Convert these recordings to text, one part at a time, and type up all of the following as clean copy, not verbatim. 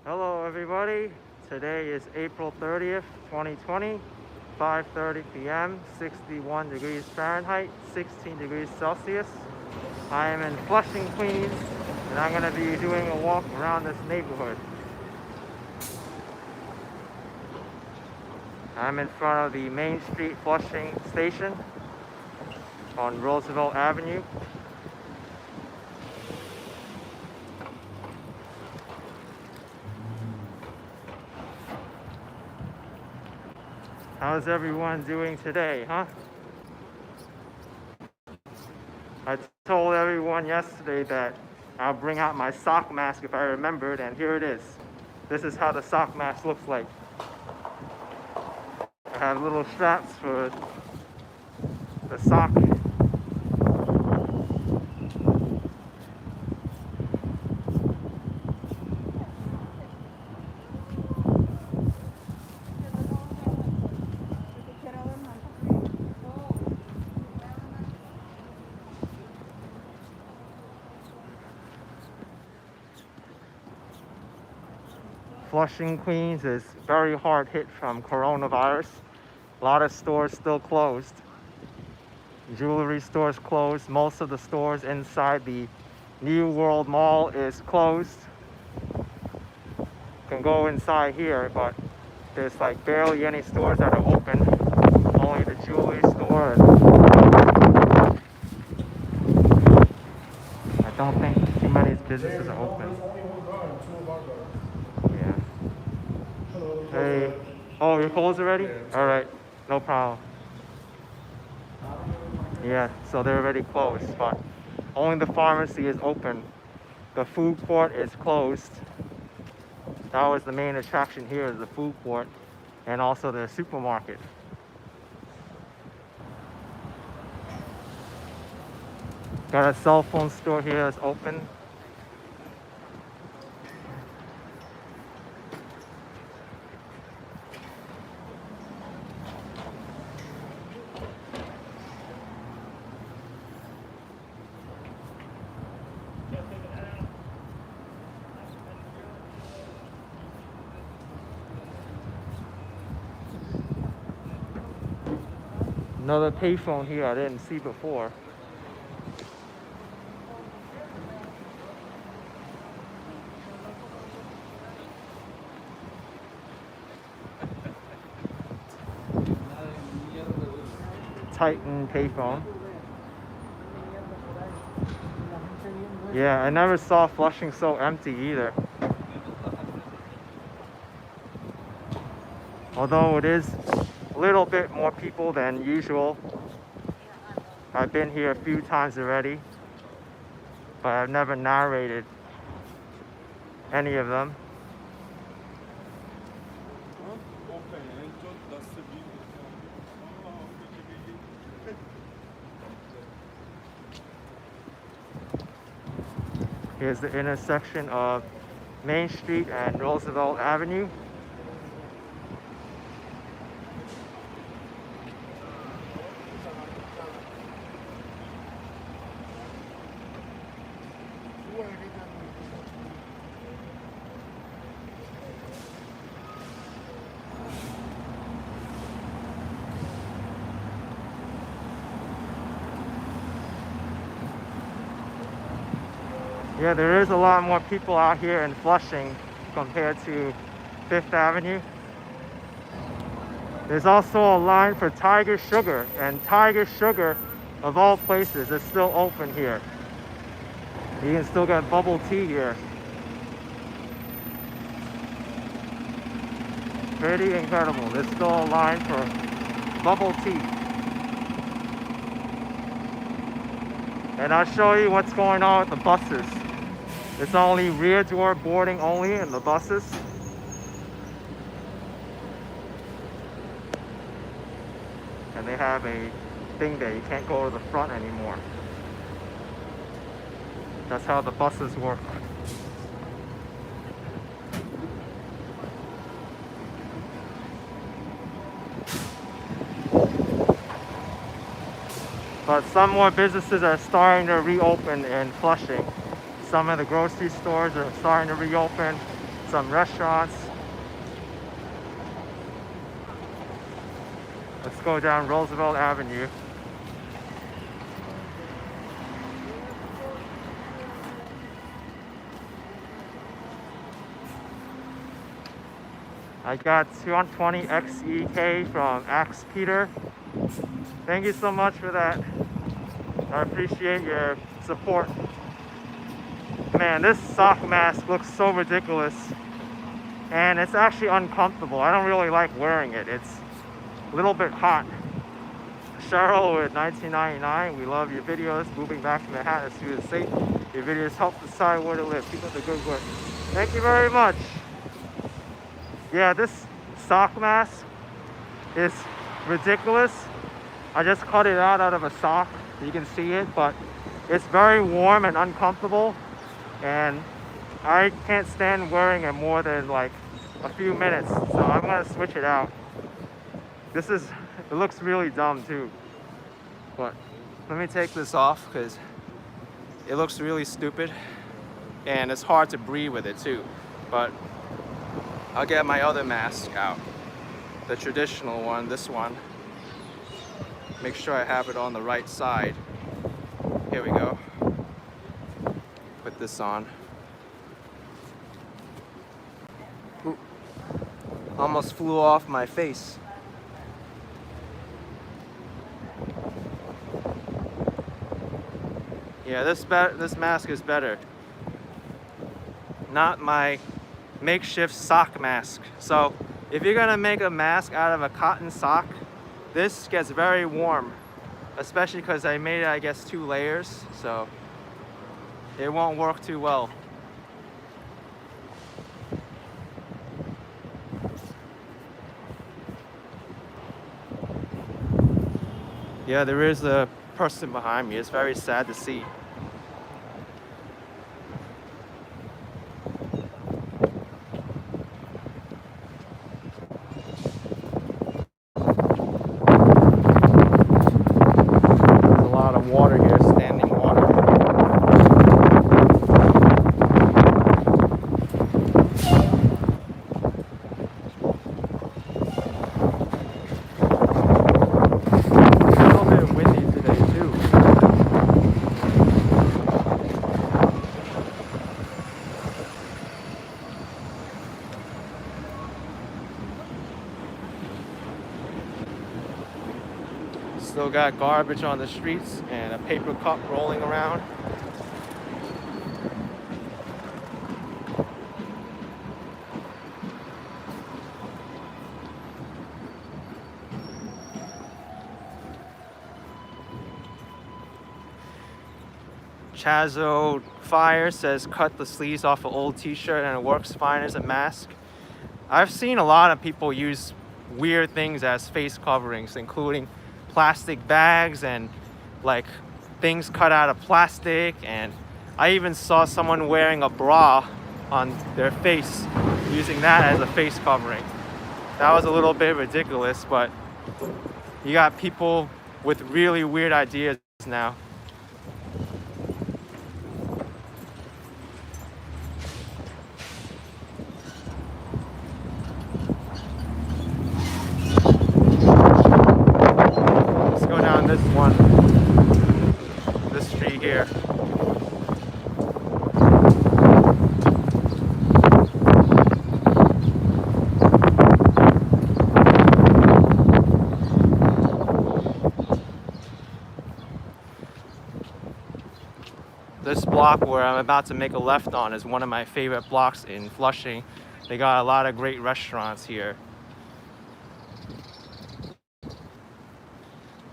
Hello everybody, today is April 30th, 2020, 5:30 p.m., 61 degrees Fahrenheit, 16 degrees Celsius. I am in Flushing, Queens, and I'm going to be doing a walk around this neighborhood. I'm in front of the Main Street Flushing station on Roosevelt Avenue. How's everyone doing today, huh? I told everyone yesterday that I'll bring out my sock mask if I remembered, and here it is. This is how the sock mask looks like. I have little straps for the sock. Flushing, Queens is very hard hit from coronavirus. A lot of stores still closed. Jewelry stores closed. Most of the stores inside the New World Mall is closed. You can go inside here, but there's like barely any stores that are open. Only the jewelry store. I don't think too many businesses are open. Yeah. Hey. Oh, you're closed already? All right. No problem. Yeah, so they're already closed, but only the pharmacy is open. The food court is closed. That was the main attraction here, is the food court and also the supermarket. Got a cell phone store here that's open. Another payphone here I didn't see before. Titan payphone. Yeah, I never saw Flushing so empty either. Although it is a little bit more people than usual. I've been here a few times already, but I've never narrated any of them. Here's the intersection of Main Street and Roosevelt Avenue. Yeah, there is a lot more people out here in Flushing compared to Fifth Avenue. There's also a line for Tiger Sugar, and Tiger Sugar, of all places, is still open here. You can still get bubble tea here. Pretty incredible. There's still a line for bubble tea. And I'll show you what's going on with the buses. It's only rear door boarding only in the buses. And they have a thing there, you can't go to the front anymore. That's how the buses work. But some more businesses are starting to reopen in Flushing. Some of the grocery stores are starting to reopen. some restaurants. Let's go down Roosevelt Avenue. I got 220 XEK from Axe Peter. Thank you so much for that. I appreciate your support. Man, this sock mask looks so ridiculous. And it's actually uncomfortable. I don't really like wearing it. It's a little bit hot. Cheryl with 1999, we love your videos. Moving back to Manhattan as soon as safe. Your videos help decide where to live. Keep up the good work. Thank you very much. Yeah, this sock mask is ridiculous. I just cut it out of a sock. You can see it, but it's very warm and uncomfortable. And I can't stand wearing it more than like a few minutes. So I'm gonna switch it out. It looks really dumb too. But let me take this off because it looks really stupid. And it's hard to breathe with it too. But I'll get my other mask out. The traditional one, this one. Make sure I have it on the right side. Here we go. Put this on. Ooh. Almost flew off my face. Yeah, this mask is better. Not my makeshift sock mask. So if you're gonna make a mask out of a cotton sock, this gets very warm, especially because I made it, I guess, 2 layers, so it won't work too well. Yeah, there is a person behind me. It's very sad to see. Water here, standing water. A little bit windy today too. Still got garbage on the streets and a paper cup rolling around. Chazo Fire says cut the sleeves off an old t-shirt and it works fine as a mask. I've seen a lot of people use weird things as face coverings, including plastic bags and like things cut out of plastic, and I even saw someone wearing a bra on their face using that as a face covering. That was a little bit ridiculous, but you got people with really weird ideas now. This street here. This block where I'm about to make a left on is one of my favorite blocks in Flushing. They got a lot of great restaurants here.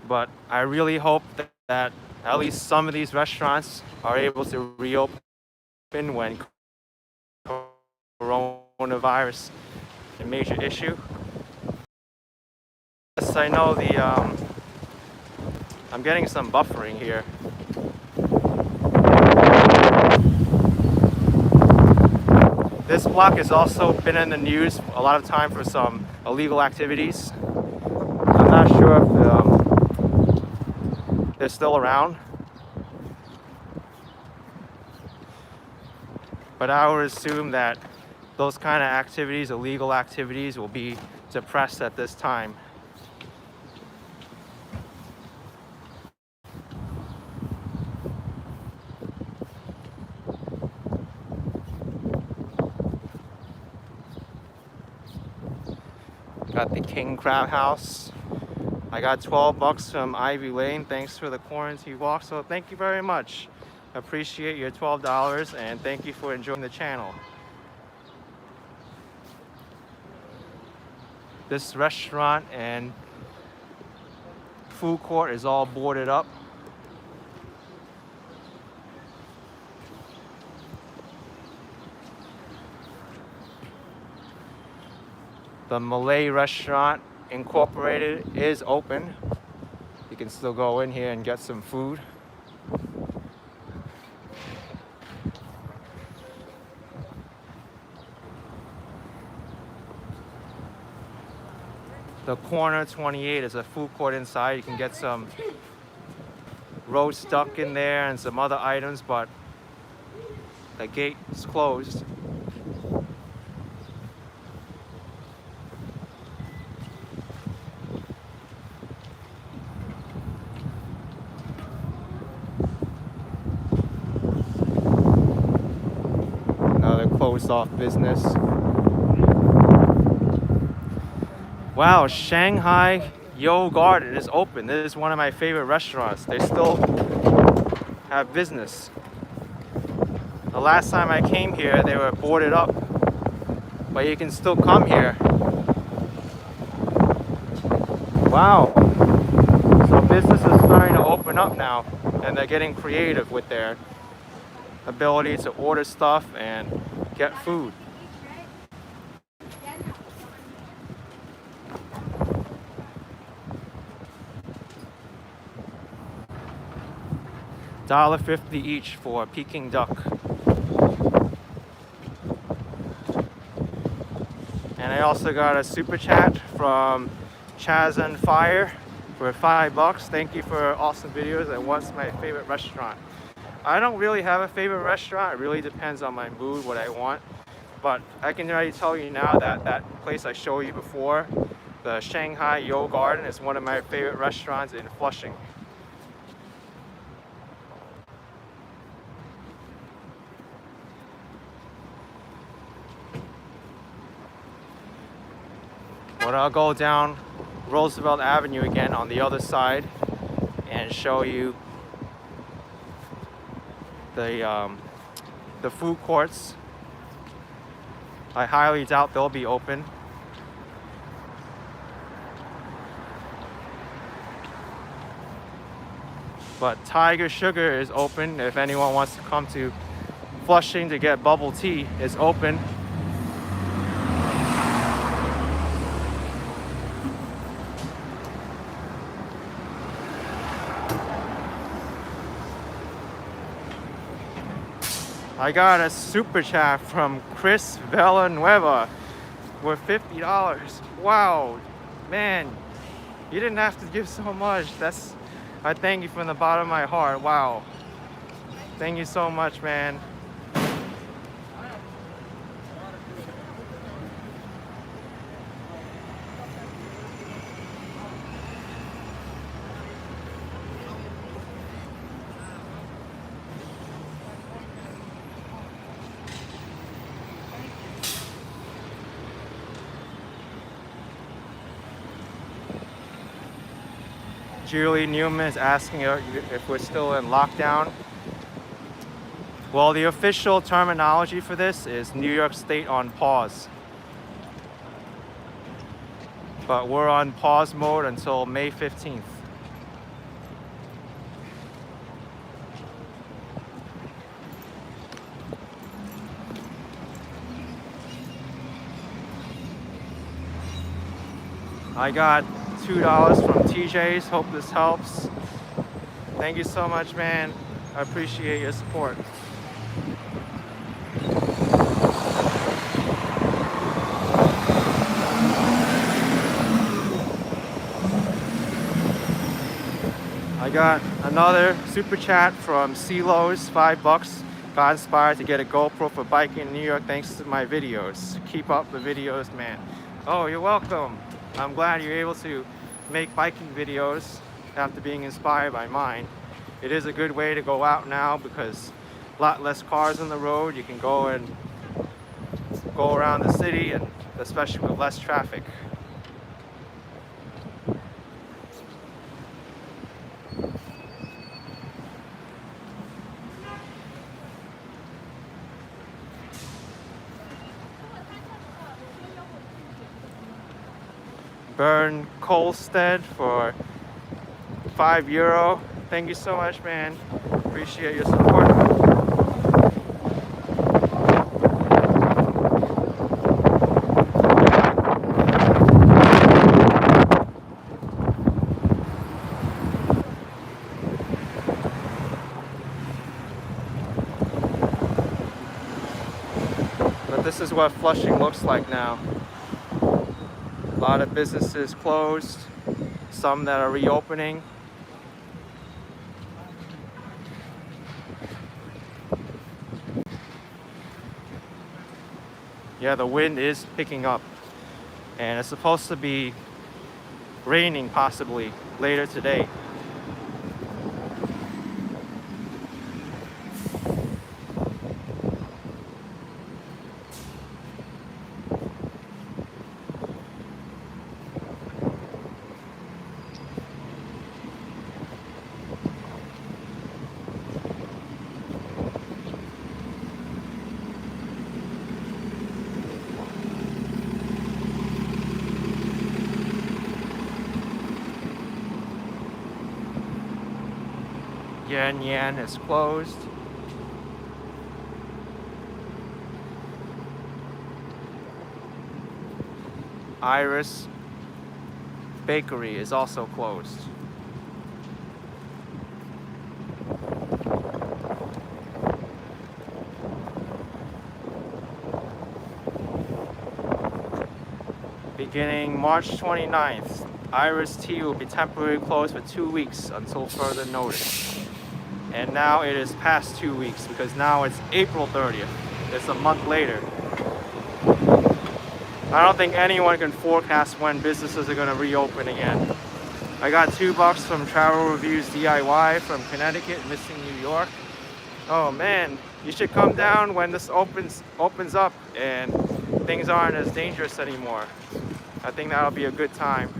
But I really hope that at least some of these restaurants are able to reopen when coronavirus is a major issue. Yes, I know I'm getting some buffering here. This block has also been in the news a lot of time for some illegal activities. I'm not sure if they're still around, but I would assume that those kind of activities, illegal activities, will be suppressed at this time. Got the King Crab House. I got 12 bucks from Ivy Lane. Thanks for the quarantine walk. So thank you very much. Appreciate your $12 and thank you for enjoying the channel. This restaurant and food court is all boarded up. The Malay Restaurant Incorporated is open. You can still go in here and get some food. The Corner 28 is a food court inside. You can get some roast duck in there and some other items, but the gate is closed. Closed off business. Wow, Shanghai Yo Garden is open. This is one of my favorite restaurants. They still have business. The last time I came here, they were boarded up, but you can still come here. Wow. So business is starting to open up now, and they're getting creative with their ability to order stuff and get food. $1.50 each for a Peking duck. And I also got a super chat from Chaz and Fire for $5. Thank you for awesome videos and what's my favorite restaurant. I don't really have a favorite restaurant. It really depends on my mood, what I want. But I can already tell you now that that place I showed you before, the Shanghai Yo Garden, is one of my favorite restaurants in Flushing. But I'll go down Roosevelt Avenue again on the other side and show you the food courts. I highly doubt they'll be open. But Tiger Sugar is open. If anyone wants to come to Flushing to get bubble tea, it's open. I got a super chat from Chris Villanueva with $50. Wow, man, you didn't have to give so much. I thank you from the bottom of my heart. Wow, thank you so much, man. Julie Newman is asking if we're still in lockdown. Well, the official terminology for this is New York State on pause. But we're on pause mode until May 15th. I got $2 from TJ's. Hope this helps. Thank you so much, man. I appreciate your support. I got another super chat from CeeLo's, $5. got inspired to get a GoPro for biking in New York thanks to my videos. Keep up the videos, man. Oh, you're welcome. I'm glad you're able to make biking videos after being inspired by mine. It is a good way to go out now because a lot less cars on the road. You can go around the city, and especially with less traffic. Burn Colstead for €5. Thank you so much, man. Appreciate your support. But this is what Flushing looks like now. A lot of businesses closed, some that are reopening. Yeah, the wind is picking up, and it's supposed to be raining possibly later today. Yan Yan is closed. Iris Bakery is also closed. Beginning March 29th, Iris Tea will be temporarily closed for 2 weeks until further notice. And now it is past 2 weeks because now it's April 30th. It's a month later. I don't think anyone can forecast when businesses are going to reopen again. I got $2 from Travel Reviews DIY from Connecticut, missing New York. Oh man, you should come down when this opens up and things aren't as dangerous anymore. I think that'll be a good time.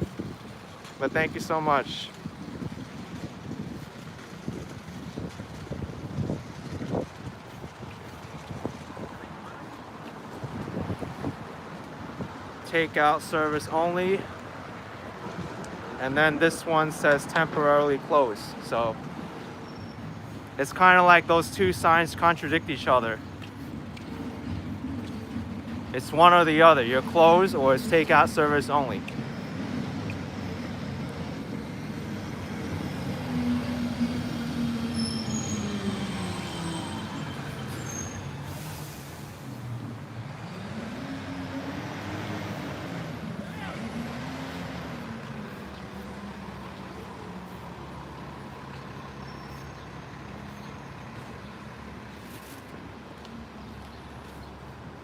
But thank you so much. Takeout service only, and then this one says temporarily closed, so it's kind of like those two signs contradict each other. It's one or the other. You're closed or it's takeout service only.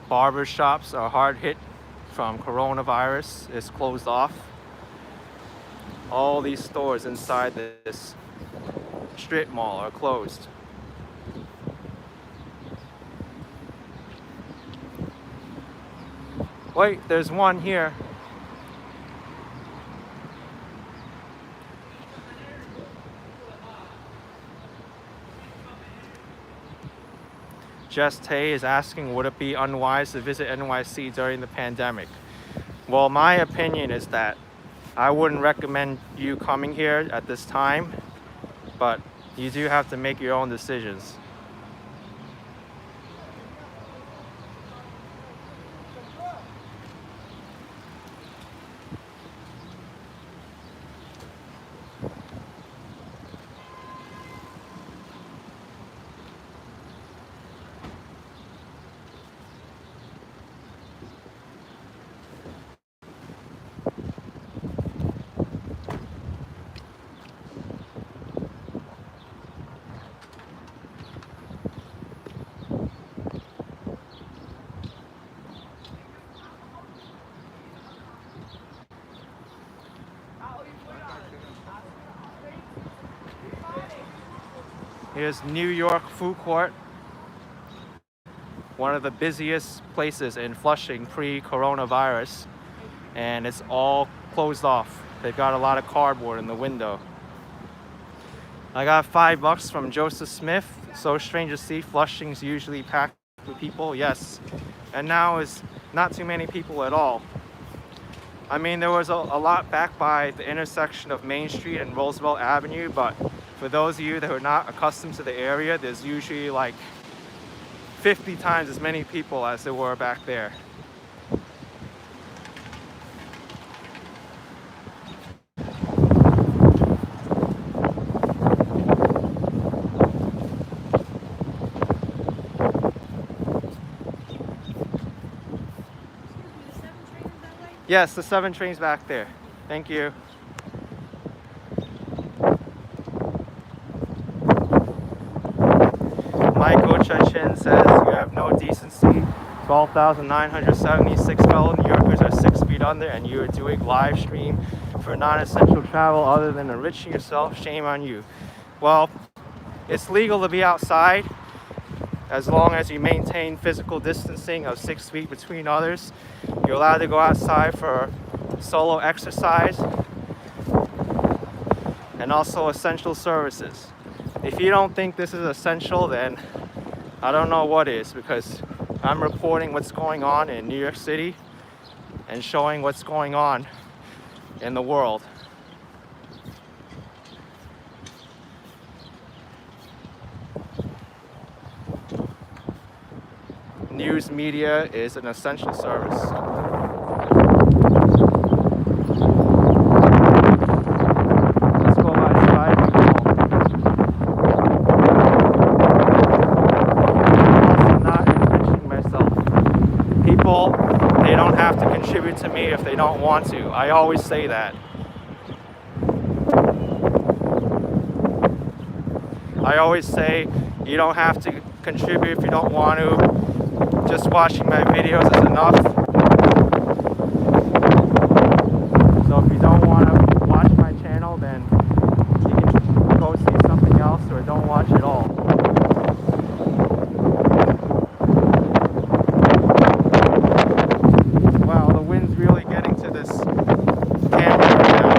Barber shops are hard hit from coronavirus. It's closed off. All these stores inside this strip mall are closed. Wait, there's one here. Jess Tay is asking, would it be unwise to visit NYC during the pandemic? Well, my opinion is that I wouldn't recommend you coming here at this time, but you do have to make your own decisions. Here's New York Food Court, one of the busiest places in Flushing pre-coronavirus, and it's all closed off. They've got a lot of cardboard in the window. I got $5 from Joseph Smith. So strange to see, Flushing's usually packed with people, yes. And now is not too many people at all. I mean, there was a lot back by the intersection of Main Street and Roosevelt Avenue, but for those of you that are not accustomed to the area, there's usually like 50 times as many people as there were back there. Yes, the 7 train's back there. Thank you. Michael Chachin says you have no decency. 12,976 fellow New Yorkers are 6 feet under, and you are doing live stream for non-essential travel other than enriching yourself. Shame on you. Well, it's legal to be outside as long as you maintain physical distancing of 6 feet between others. You're allowed to go outside for solo exercise and also essential services. If you don't think this is essential, then I don't know what is, because I'm reporting what's going on in New York City and showing what's going on in the world. News media is an essential service. Let's go outside. I'm also not enriching myself. People, they don't have to contribute to me if they don't want to. I always say that. I always say you don't have to contribute if you don't want to. Just watching my videos is enough. So if you don't want to watch my channel, then you can go see something else or don't watch at all. Wow, the wind's really getting to this camera right now.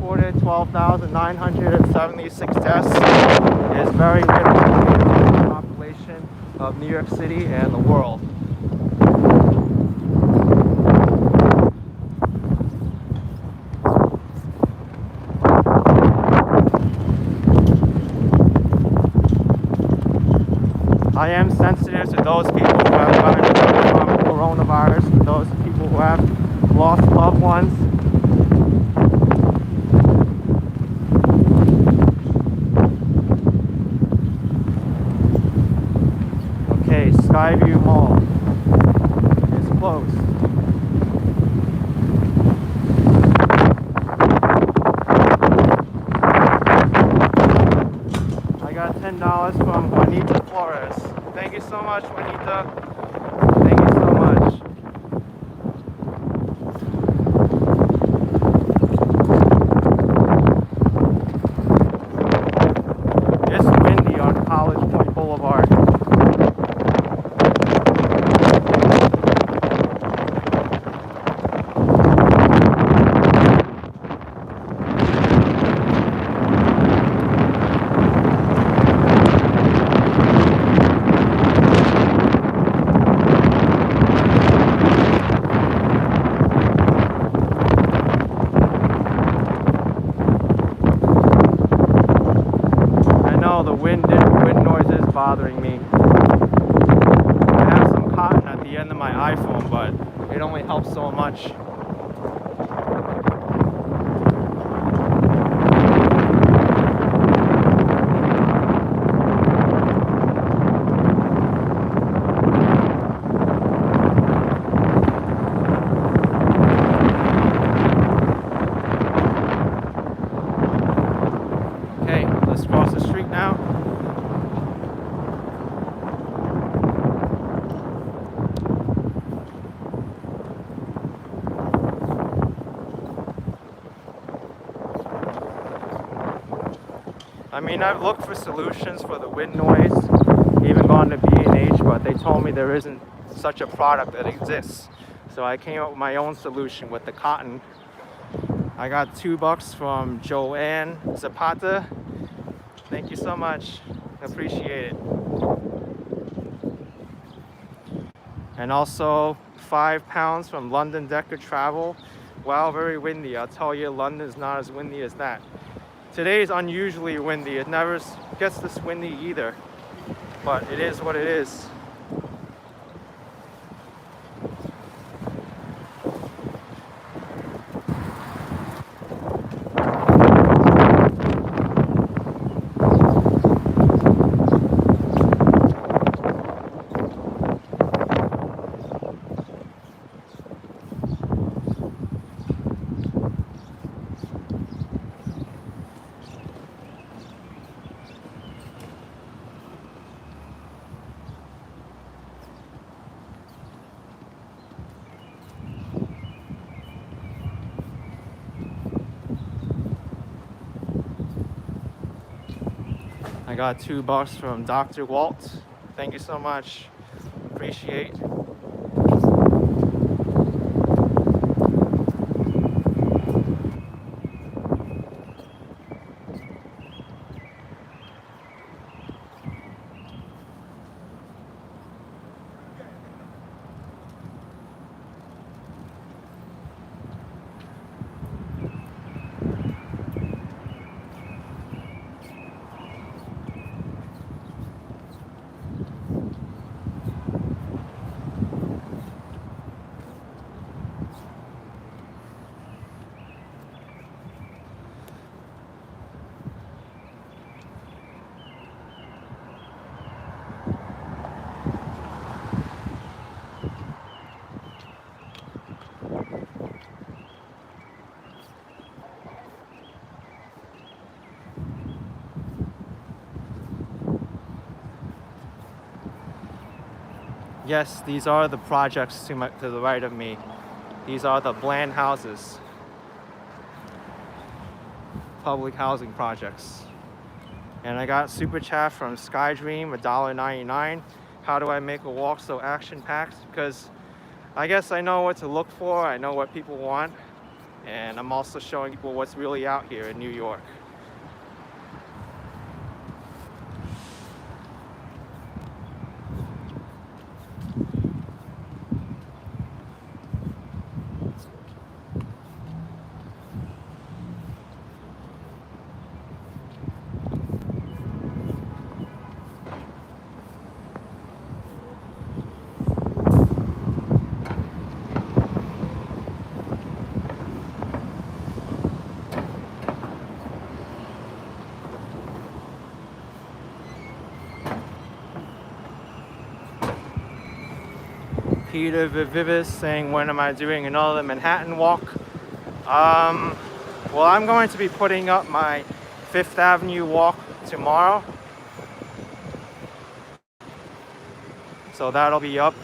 reported 12,976 deaths is very little compared to the population of New York City and the world. I am sensitive to those people who have gotten from coronavirus, to those people who have lost loved ones. Okay, Skyview Mall is closed. I got $10 from Juanita Flores. Thank you so much, Juanita. Thank you so much. It's windy on College Point Boulevard. The wind noise is bothering me. I have some cotton at the end of my iPhone, but it only helps so much. I mean, I've looked for solutions for the wind noise, even gone to B&H, but they told me there isn't such a product that exists. So I came up with my own solution with the cotton. I got $2 from Joanne Zapata. Thank you so much. Appreciate it. And also 5 pounds from London Decker Travel. Wow, very windy. I'll tell you, London's not as windy as that. Today is unusually windy. It never gets this windy either, but it is what it is. I got $2 from Dr. Walt. Thank you so much. Appreciate. Yes, these are the projects to the right of me. These are the Bland houses. Public housing projects. And I got super chat from Skydream, $1.99. How do I make a walk so action-packed? Because I guess I know what to look for, I know what people want, and I'm also showing people what's really out here in New York. Peter Vivis saying, when am I doing another Manhattan walk? Well, I'm going to be putting up my Fifth Avenue walk tomorrow. So that'll be up.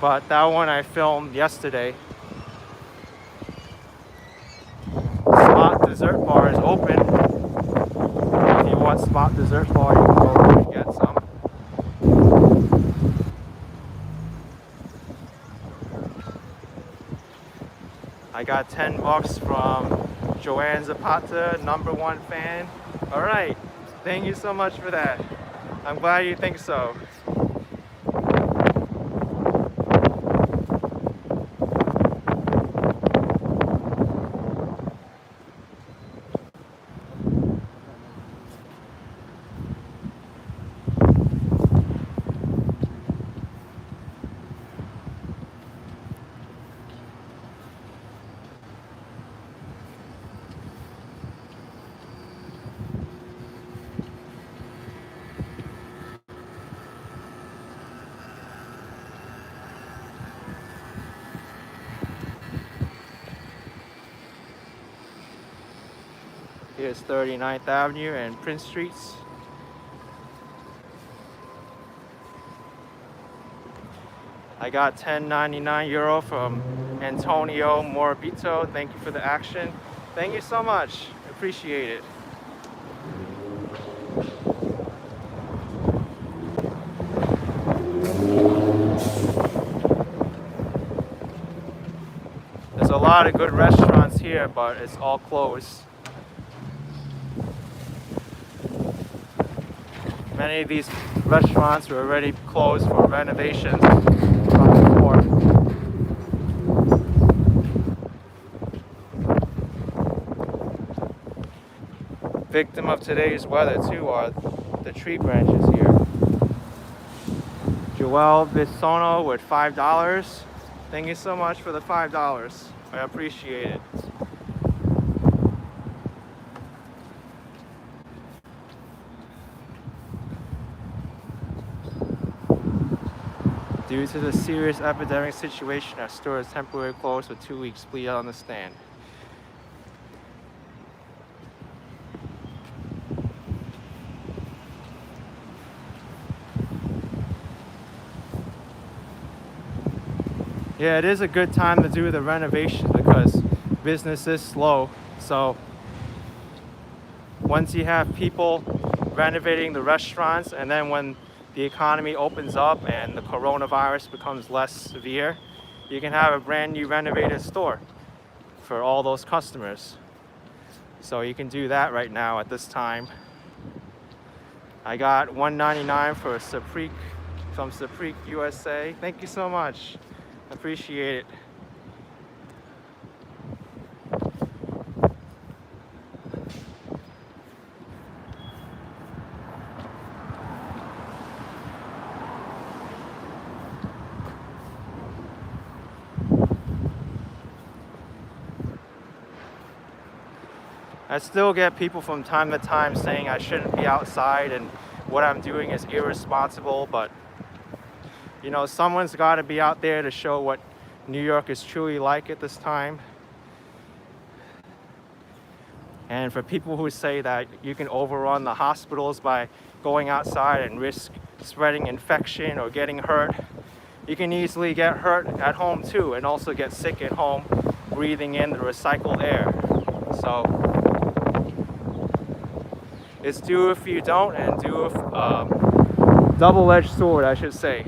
But that one I filmed yesterday. Spot Dessert Bar is open. If you want Spot Dessert Bar, you can go over and get some. I got $10 from Joanne Zapata, #1 fan. All right, thank you so much for that. I'm glad you think so. Here's 39th Avenue and Prince Streets. I got €10.99 from Antonio Morabito. Thank you for the action. Thank you so much. Appreciate it. a lot of good restaurants here, but it's all closed. Many of these restaurants were already closed for renovations. Victim of today's weather too are the tree branches here. Joel Bisono with $5. Thank you so much for the $5. I appreciate it. Due to the serious epidemic situation, our store is temporarily closed for 2 weeks. Please understand. Yeah, it is a good time to do the renovation because business is slow. So once you have people renovating the restaurants, and then when the economy opens up and the coronavirus becomes less severe, you can have a brand new renovated store for all those customers. So you can do that right now at this time. I got $1.99 for Saprik from Saprik USA. Thank you so much. Appreciate it. I still get people from time to time saying I shouldn't be outside and what I'm doing is irresponsible, but you know, someone's got to be out there to show what New York is truly like at this time. And for people who say that you can overrun the hospitals by going outside and risk spreading infection or getting hurt, you can easily get hurt at home too, and also get sick at home breathing in the recycled air. So it's do if you don't, and do if double-edged sword, I should say.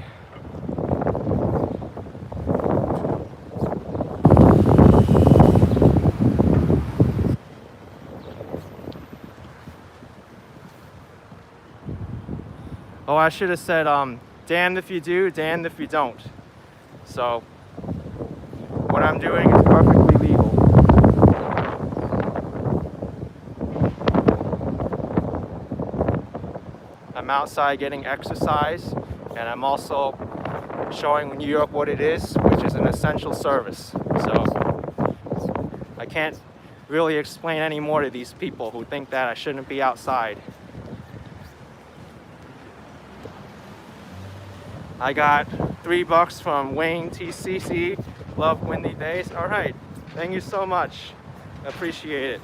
Oh, I should have said, damned if you do, damned if you don't. So, what I'm doing is perfectly legal. I'm outside getting exercise, and I'm also showing New York what it is, which is an essential service. So, I can't really explain any more to these people who think that I shouldn't be outside. I got $3 from Wayne TCC. Love windy days. All right. Thank you so much. Appreciate it.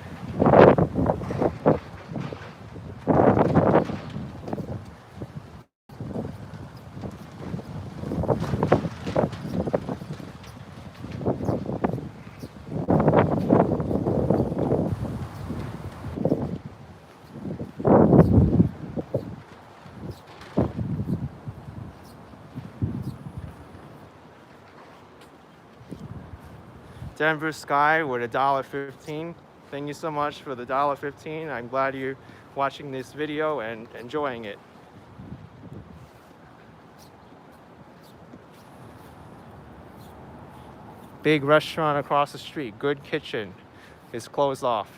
Denver Sky with $1.15. Thank you so much for the $1.15. I'm glad you're watching this video and enjoying it. Big restaurant across the street, Good Kitchen, is closed off.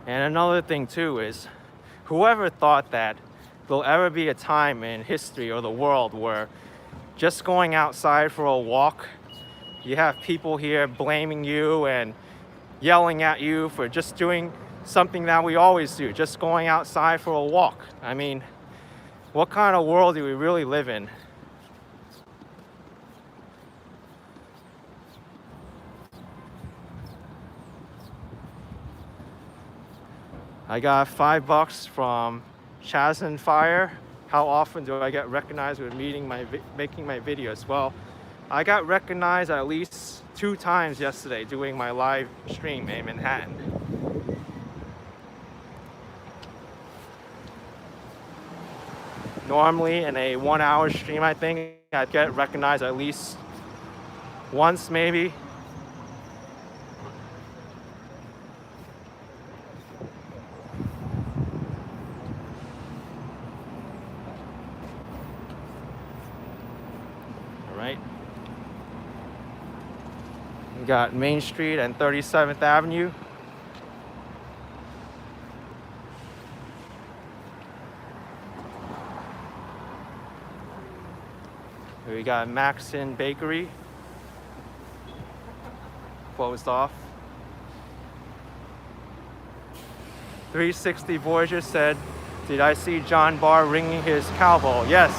And another thing too is, whoever thought that there'll ever be a time in history or the world where just going outside for a walk, you have people here blaming you and yelling at you for just doing something that we always do, just going outside for a walk. I mean, what kind of world do we really live in? I got $5 from Chaz and Fire. How often do I get recognized with making my videos? Well, I got recognized at least 2 times yesterday doing my live stream in Manhattan. Normally in a 1-hour stream, I think I'd get recognized at least once, maybe. All right. We got Main Street and 37th Avenue. We got Maxon Bakery, closed off. 360 Voyager said, "Did I see John Barr ringing his cowbell?" Yes.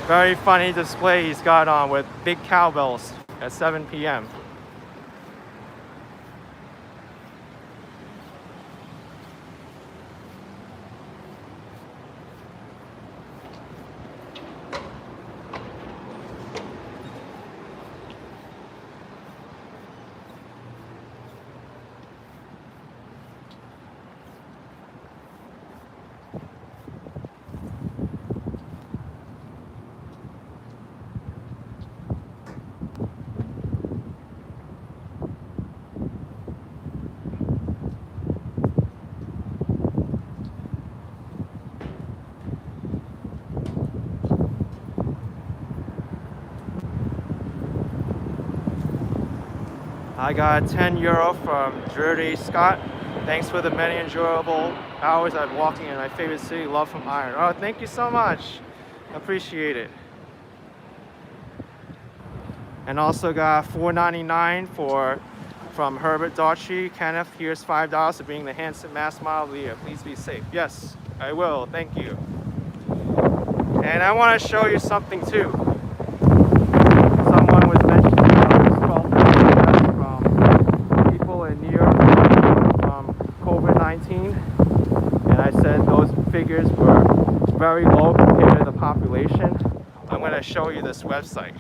Very funny display he's got on with big cowbells at 7 p.m. I got 10 euro from Jordy Scott. Thanks for the many enjoyable hours I've walking in my favorite city. Love from Iron. Oh, thank you so much. Appreciate it. And also got $4.99 from Herbert Daughtry. Kenneth, here's $5 for being the handsome mass model of the year. Please be safe. Yes, I will. Thank you. And I want to show you something too. Someone was mentioning Roosevelt from people in New York from COVID-19, and I said those figures were very low compared to the population. I'm going to show you this website.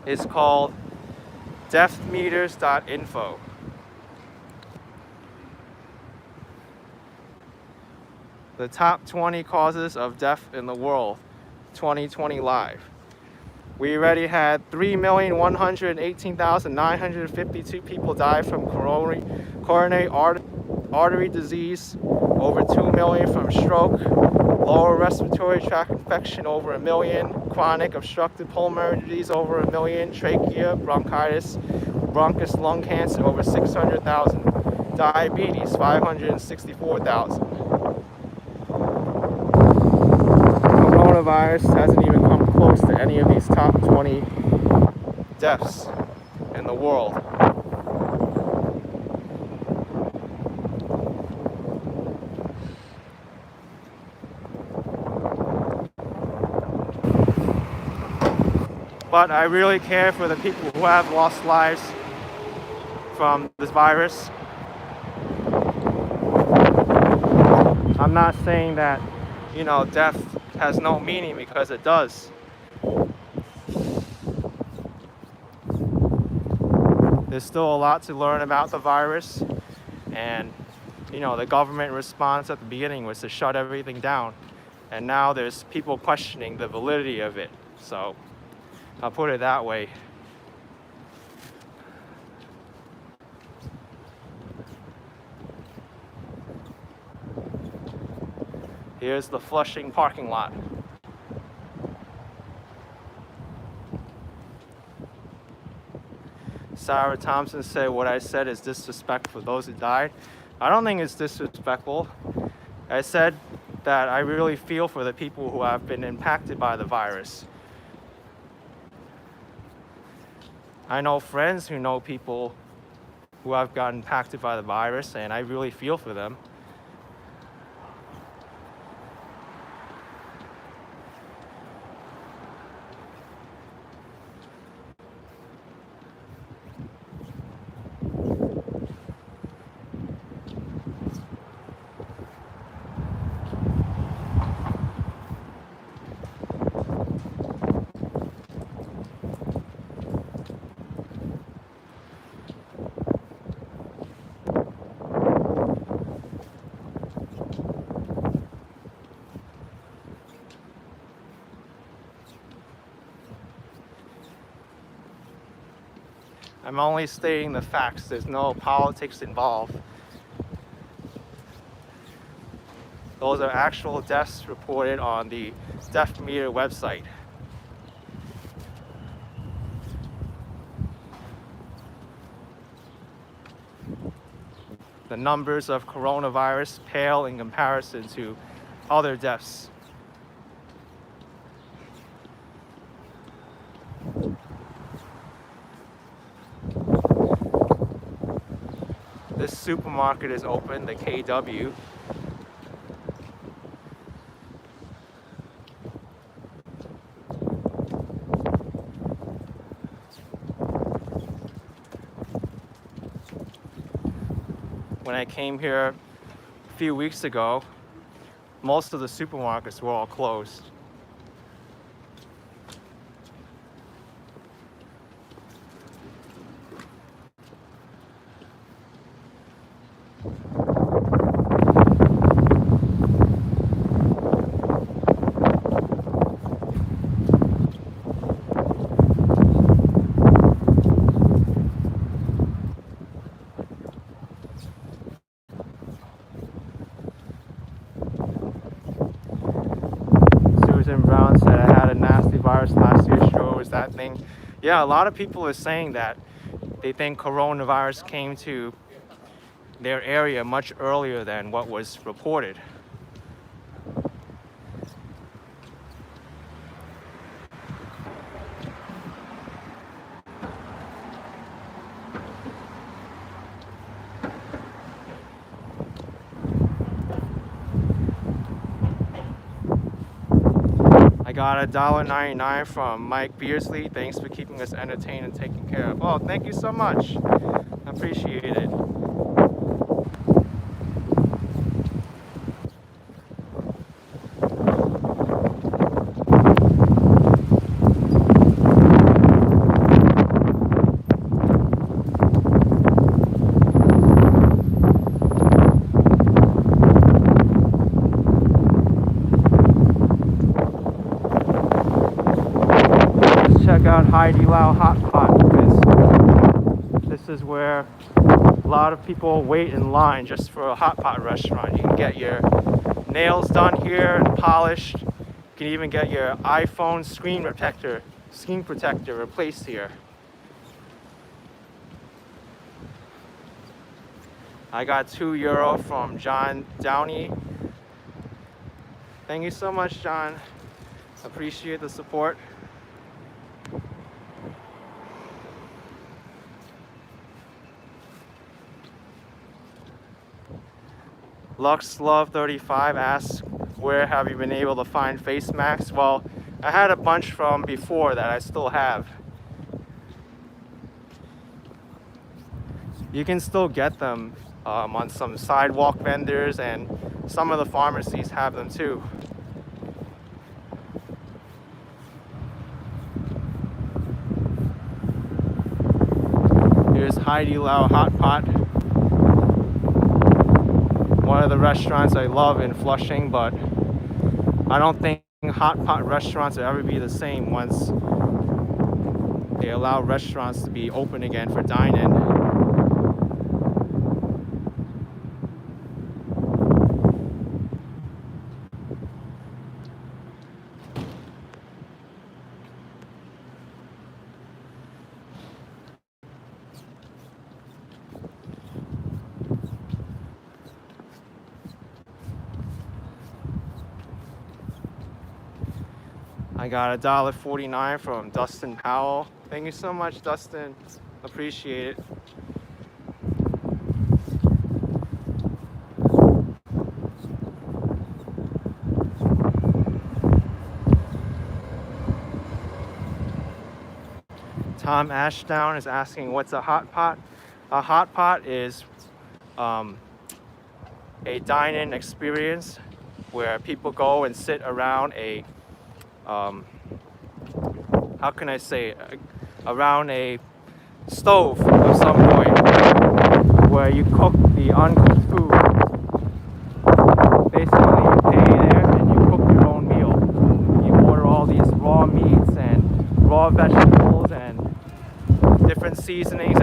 It's called deathmeters.info. The top 20 causes of death in the world, 2020 live. We already had 3,118,952 people die from coronary artery disease, over 2 million from stroke, lower respiratory tract infection, over 1 million, chronic obstructive pulmonary disease, over 1 million, trachea, bronchitis, bronchus, lung cancer, over 600,000, diabetes, 564,000. Coronavirus hasn't even come close to any of these top 20 deaths in the world. But I really care for the people who have lost lives from this virus. I'm not saying that, death has no meaning, because it does. There's still a lot to learn about the virus, and the government response at the beginning was to shut everything down, and now there's people questioning the validity of it. So I'll put it that way. Here's the Flushing parking lot. Sarah Thompson said, "What I said is disrespectful for those who died." I don't think it's disrespectful. I said that I really feel for the people who have been impacted by the virus. I know friends who know people who have gotten impacted by the virus, and I really feel for them. I'm only stating the facts. There's no politics involved. Those are actual deaths reported on the death meter website. The numbers of coronavirus pale in comparison to other deaths. This supermarket is open, the KW. When I came here a few weeks ago, most of the supermarkets were all closed. Brown said I had a nasty virus last year. Sure, was that thing? Yeah, a lot of people are saying that. They think coronavirus came to their area much earlier than what was reported. I got $1.99 from Mike Beersley. Thanks for keeping us entertained and taken care of. Oh, thank you so much. I appreciate it. Check out Heidi Lau Hot Pot, because this is where a lot of people wait in line just for a hot pot restaurant. You can get your nails done here and polished. You can even get your iPhone screen protector replaced here. I got €2 from John Downey. Thank you so much, John. Appreciate the support. Lux Love 35 asks, where have you been able to find face masks? Well, I had a bunch from before that I still have. You can still get them on some sidewalk vendors, and some of the pharmacies have them too. Here's Heidi Lau Hot Pot. One of the restaurants I love in Flushing, but I don't think hot pot restaurants will ever be the same once they allow restaurants to be open again for dine-in. I got $1.49 from Dustin Powell. Thank you so much, Dustin. Appreciate it. Tom Ashdown is asking, what's a hot pot? A hot pot is a dine-in experience where people go and sit around a how can I say, around a stove of some point where you cook the uncooked food. Basically, you pay there and you cook your own meal. You order all these raw meats and raw vegetables and different seasonings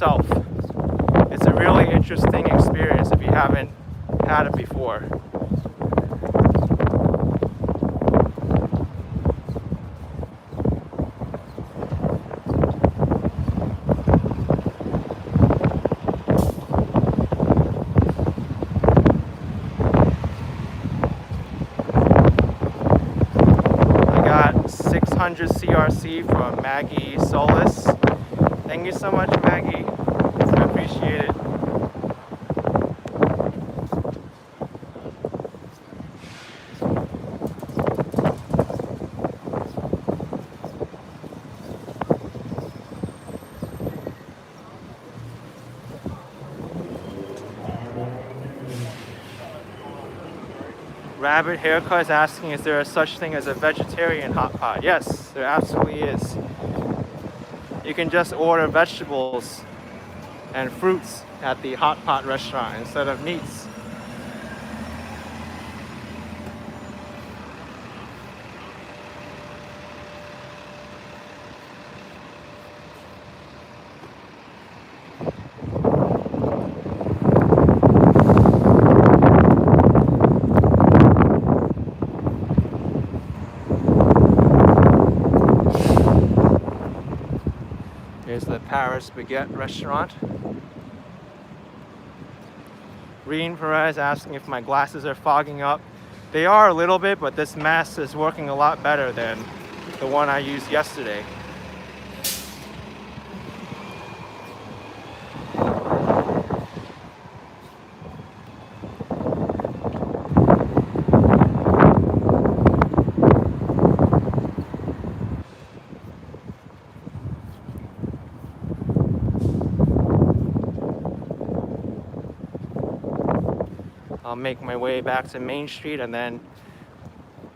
yourself. It's a really interesting experience if you haven't had it before. I got 600 CRC from Maggie Solis. Thank you so much, Maggie. I appreciate it. Rabbit Haircut is asking, is there such thing as a vegetarian hot pot? Yes, there absolutely is. You can just order vegetables and fruits at the hot pot restaurant instead of meats. Here's the Paris Baguette restaurant. Reen Perez asking if my glasses are fogging up. They are a little bit, but this mask is working a lot better than the one I used yesterday. I'll make my way back to Main Street and then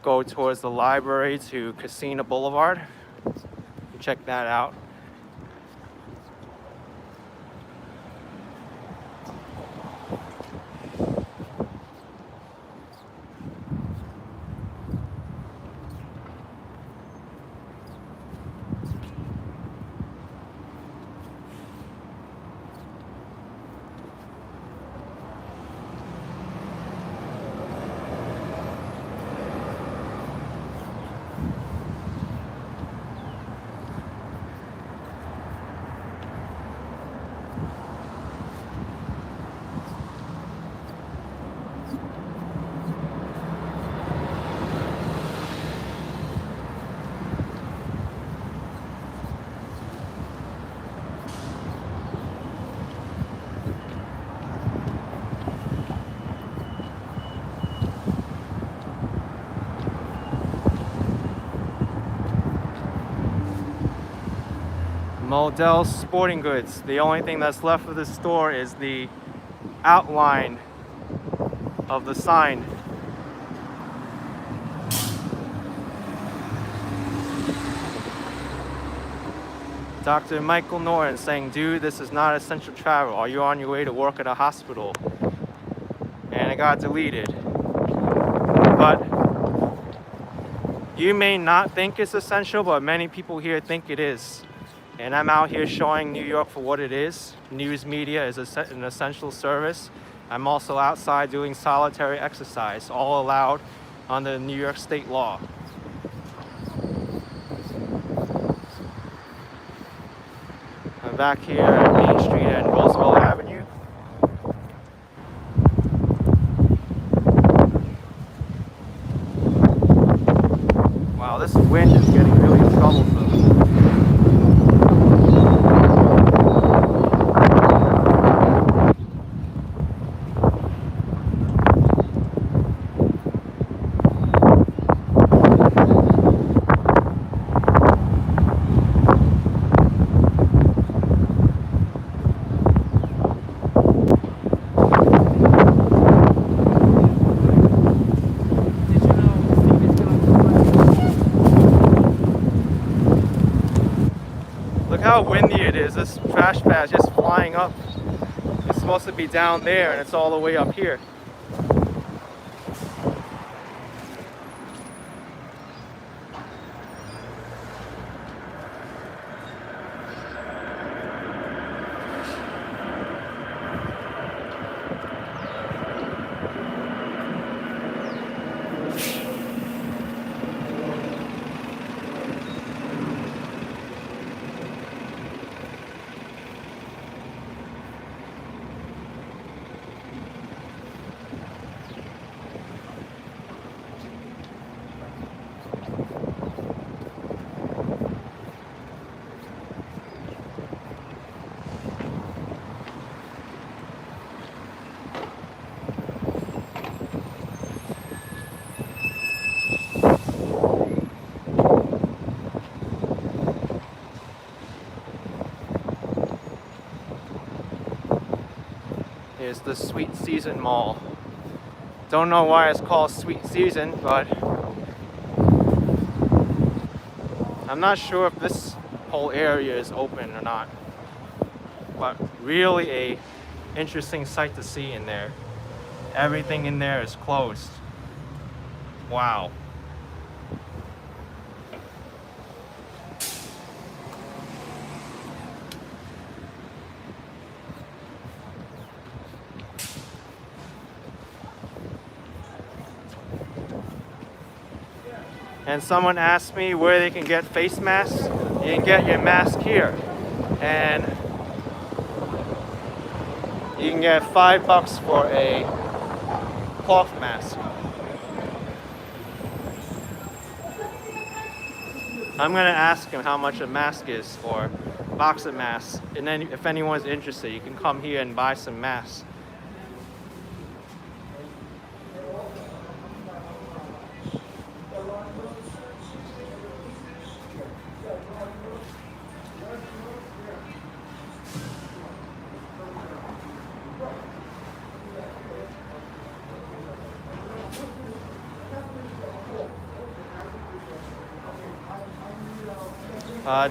go towards the library to Casino Boulevard. Check that out. Modell's Sporting Goods. The only thing that's left of the store is the outline of the sign. Dr. Michael Norton saying, dude, this is not essential travel. Are you on your way to work at a hospital? And it got deleted. But you may not think it's essential, but many people here think it is. And I'm out here showing New York for what it is. News media is an essential service. I'm also outside doing solitary exercise, all allowed under New York state law. I'm back here at Main Street and Roosevelt Avenue. Wow, this wind is getting really troublesome. Look how windy it is. This trash bag is just flying up. It's supposed to be down there and it's all the way up here. is the Sweet Season Mall. Don't know why it's called Sweet Season, but I'm not sure if this whole area is open or not. But really a interesting sight to see in there. Everything in there is closed. Wow. And someone asked me where they can get face masks. You can get your mask here. And you can get $5 for a cloth mask. I'm gonna ask him how much a mask is for a box of masks. And then if anyone's interested, you can come here and buy some masks.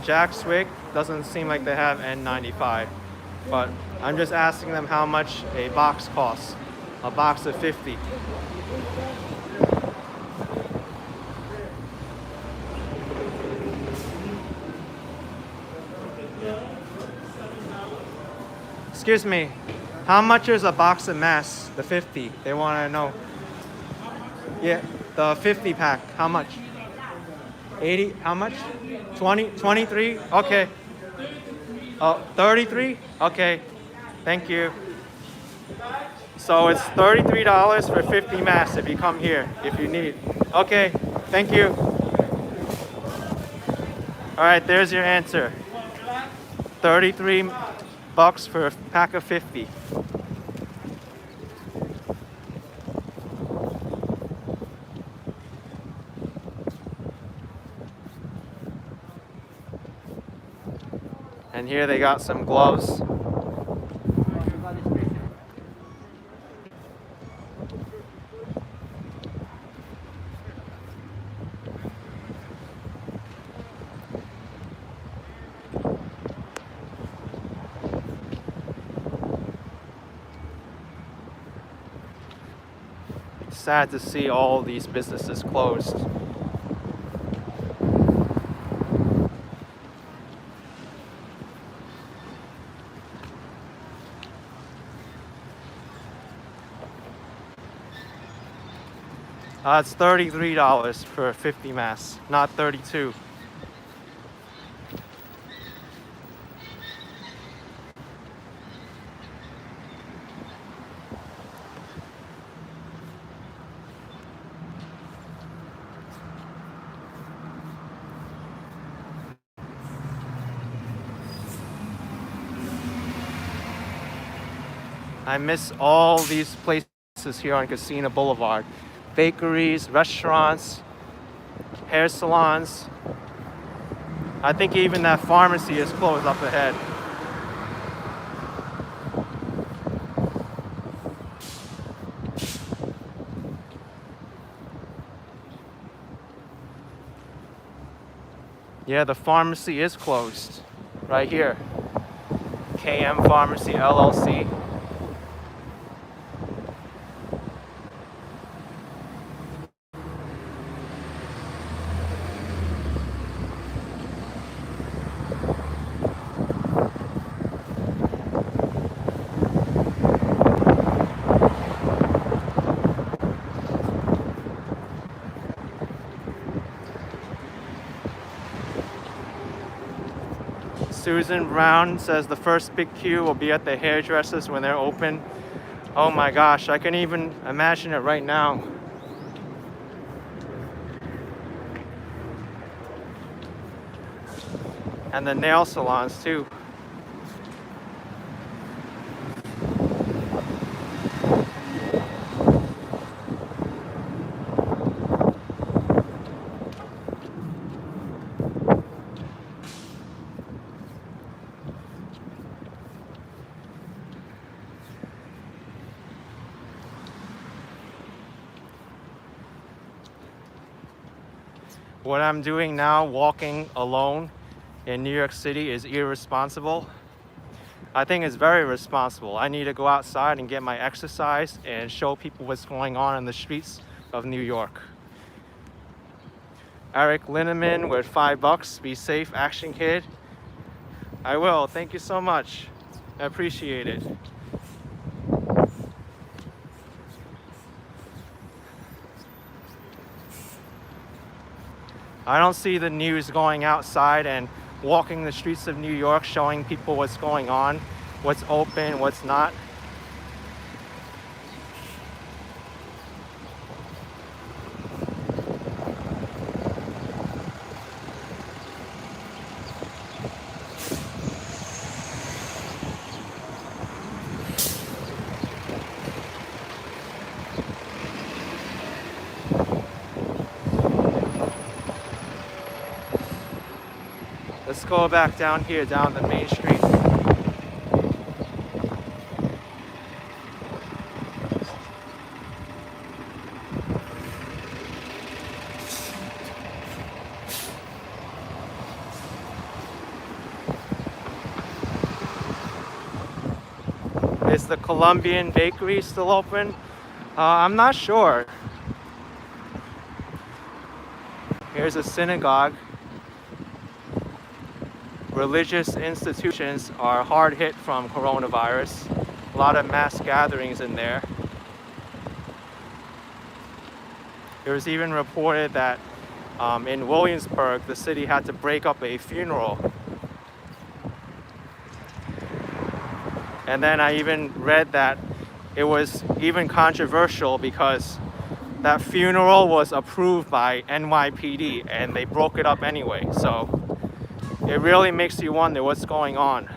Jack Swig doesn't seem like they have N95, but I'm just asking them how much a box costs. A box of 50. Excuse me, how much is a box of masks? The 50, they want to know. Yeah, the 50 pack, how much? 80, how much? 20, 23? Okay. Oh, 33? Okay. Thank you. So it's $33 for 50 masks if you come here, if you need. Okay, thank you. All right, there's your answer. 33 bucks for a pack of 50. And here they got some gloves. It's sad to see all these businesses closed. It's $33 for 50 masks, not 32. I miss all these places here on Casino Boulevard. Bakeries, restaurants, hair salons. I think even that pharmacy is closed up ahead. Yeah, the pharmacy is closed. Right here. KM Pharmacy LLC. Susan Brown says the first big queue will be at the hairdressers when they're open. Oh my gosh, I can even imagine it right now. And the nail salons too. What I'm doing now, walking alone in New York City, is irresponsible. I think it's very responsible. I need to go outside and get my exercise and show people what's going on in the streets of New York. Eric Linneman with $5. Be safe, Action Kid. I will. Thank you so much. I appreciate it. I don't see the news going outside and walking the streets of New York, showing people what's going on, what's open, what's not. Let's go back down here, down the main street. Is the Colombian bakery still open? I'm not sure. Here's a synagogue. Religious institutions are hard hit from coronavirus. A lot of mass gatherings in there. It was even reported that in Williamsburg, the city had to break up a funeral. And then I even read that it was even controversial because that funeral was approved by NYPD and they broke it up anyway. So it really makes you wonder what's going on.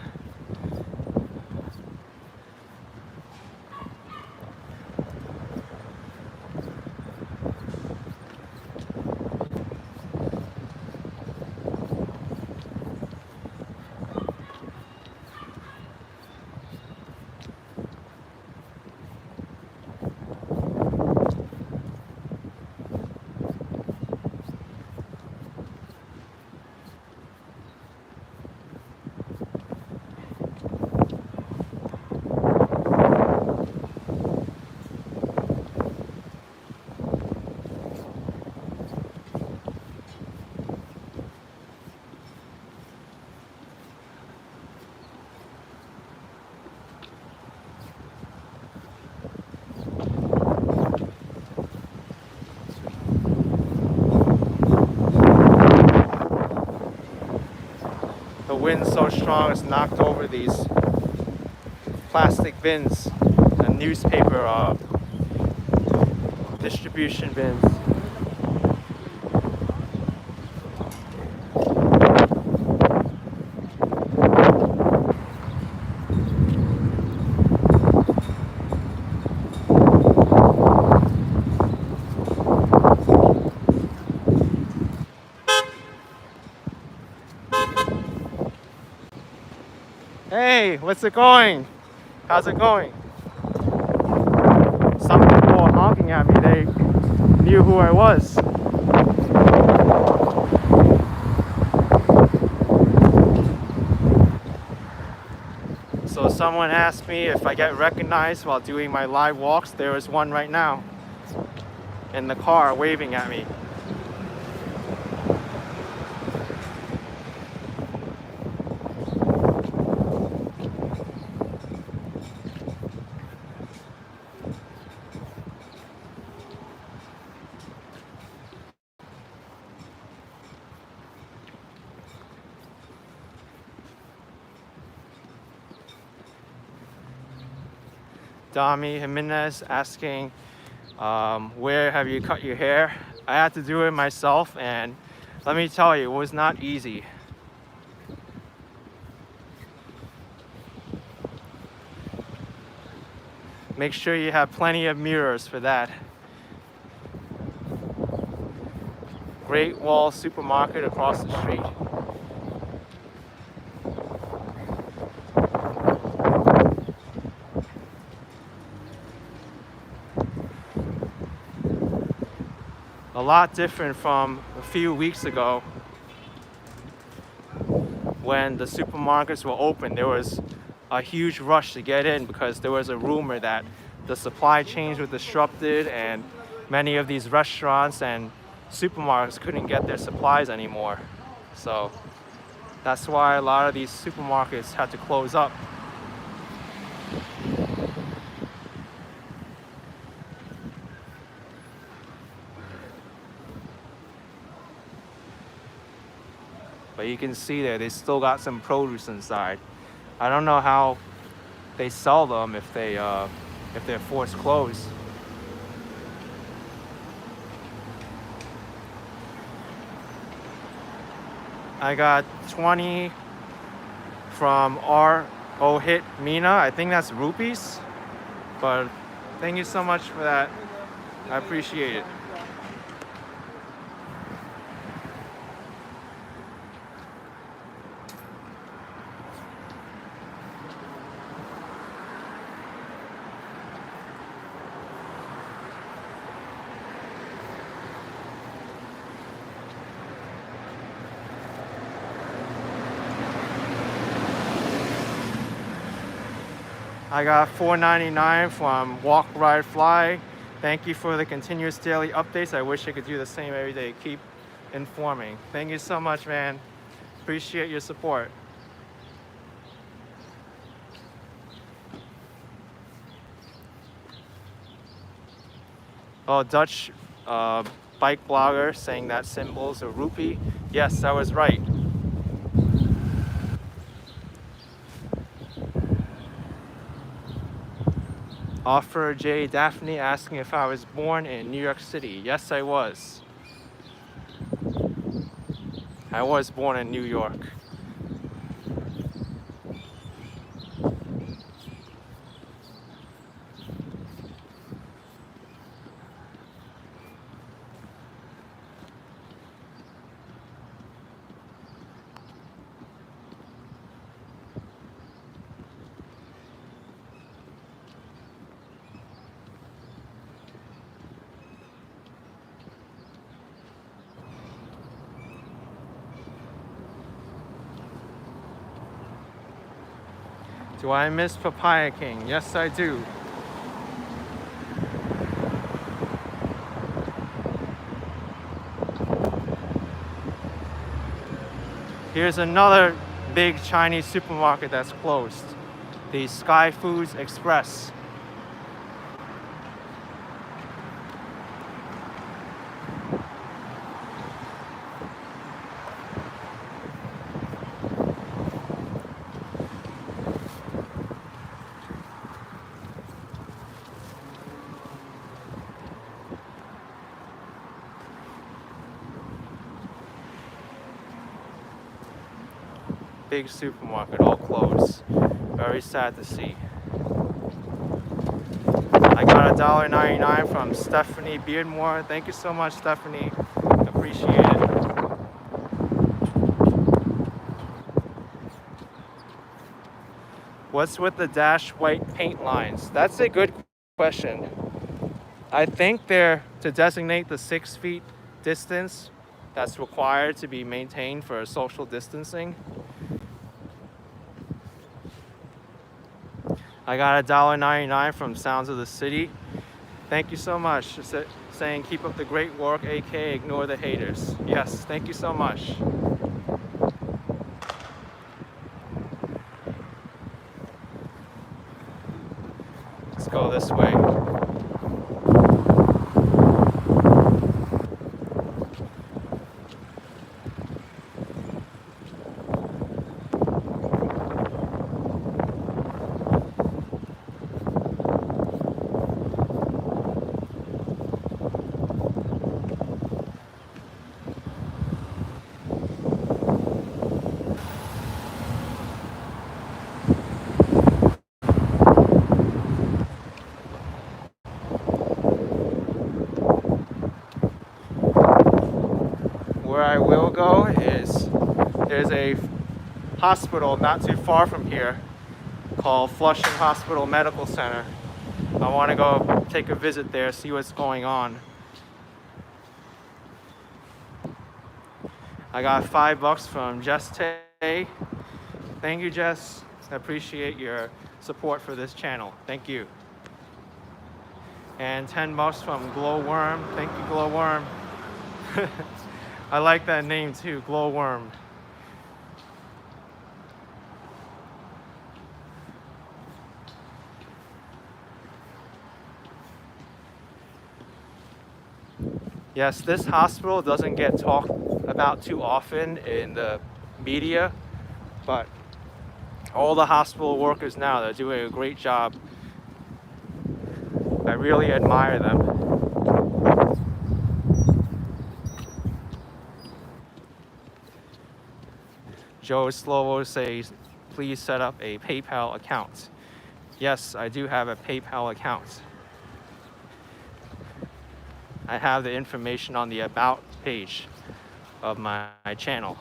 The wind's so strong it's knocked over these plastic bins and newspaper distribution bins. Hey, what's it going? How's it going? Some people were honking at me. They knew who I was. So someone asked me if I get recognized while doing my live walks. There is one right now in the car waving at me. Dami Jimenez asking, where have you cut your hair? I had to do it myself, and let me tell you, it was not easy. Make sure you have plenty of mirrors for that. Great Wall Supermarket across the street. A a lot different from a few weeks ago when the supermarkets were open. There was a huge rush to get in because there was a rumor that the supply chains were disrupted and many of these restaurants and supermarkets couldn't get their supplies anymore. So that's why a lot of these supermarkets had to close up. But you can see there, they still got some produce inside. I don't know how they sell them if they're forced closed. I got 20 from R.O. Hit Mina. I think that's rupees. But thank you so much for that. I appreciate it. I got $4.99 from Walk, Ride, Fly. Thank you for the continuous daily updates. I wish I could do the same every day. Keep informing. Thank you so much, man. Appreciate your support. Oh, Dutch bike blogger saying that symbols are rupee. Yes, I was right. Offer J. Daphne asking if I was born in New York City. Yes, I was. I was born in New York. Do I miss Papaya King? Yes, I do. Here's another big Chinese supermarket that's closed. The Sky Foods Express. Big supermarket all closed. Very sad to see. I got $1.99 from Stephanie Beardmore. Thank you so much, Stephanie. Appreciate it. What's with the dash white paint lines? That's a good question. I think they're to designate the 6 feet distance that's required to be maintained for social distancing. I got $1.99 from Sounds of the City. Thank you so much. Saying keep up the great work, aka ignore the haters. Yes, thank you so much. Let's go this way. Where I will go is there's a hospital not too far from here called Flushing Hospital Medical Center. I want to go take a visit there, see what's going on. I got $5 from Jess Tay. Thank you, Jess. I appreciate your support for this channel. Thank you. And $10 from Glowworm. Thank you, Glowworm. I like that name too, Glowworm. Yes, this hospital doesn't get talked about too often in the media, but all the hospital workers now, they're doing a great job. I really admire them. Joe Slovo says, please set up a PayPal account. Yes, I do have a PayPal account. I have the information on the About page of my channel.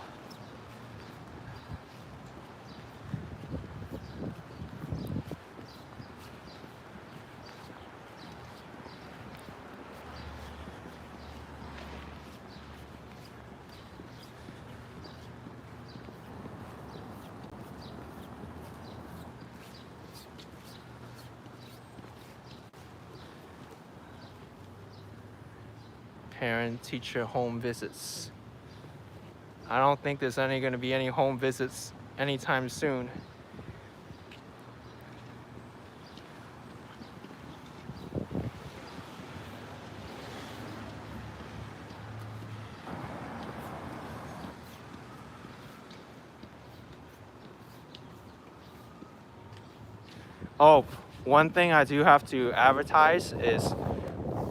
Parent-teacher home visits. I don't think there's going to be any home visits anytime soon. Oh, one thing I do have to advertise is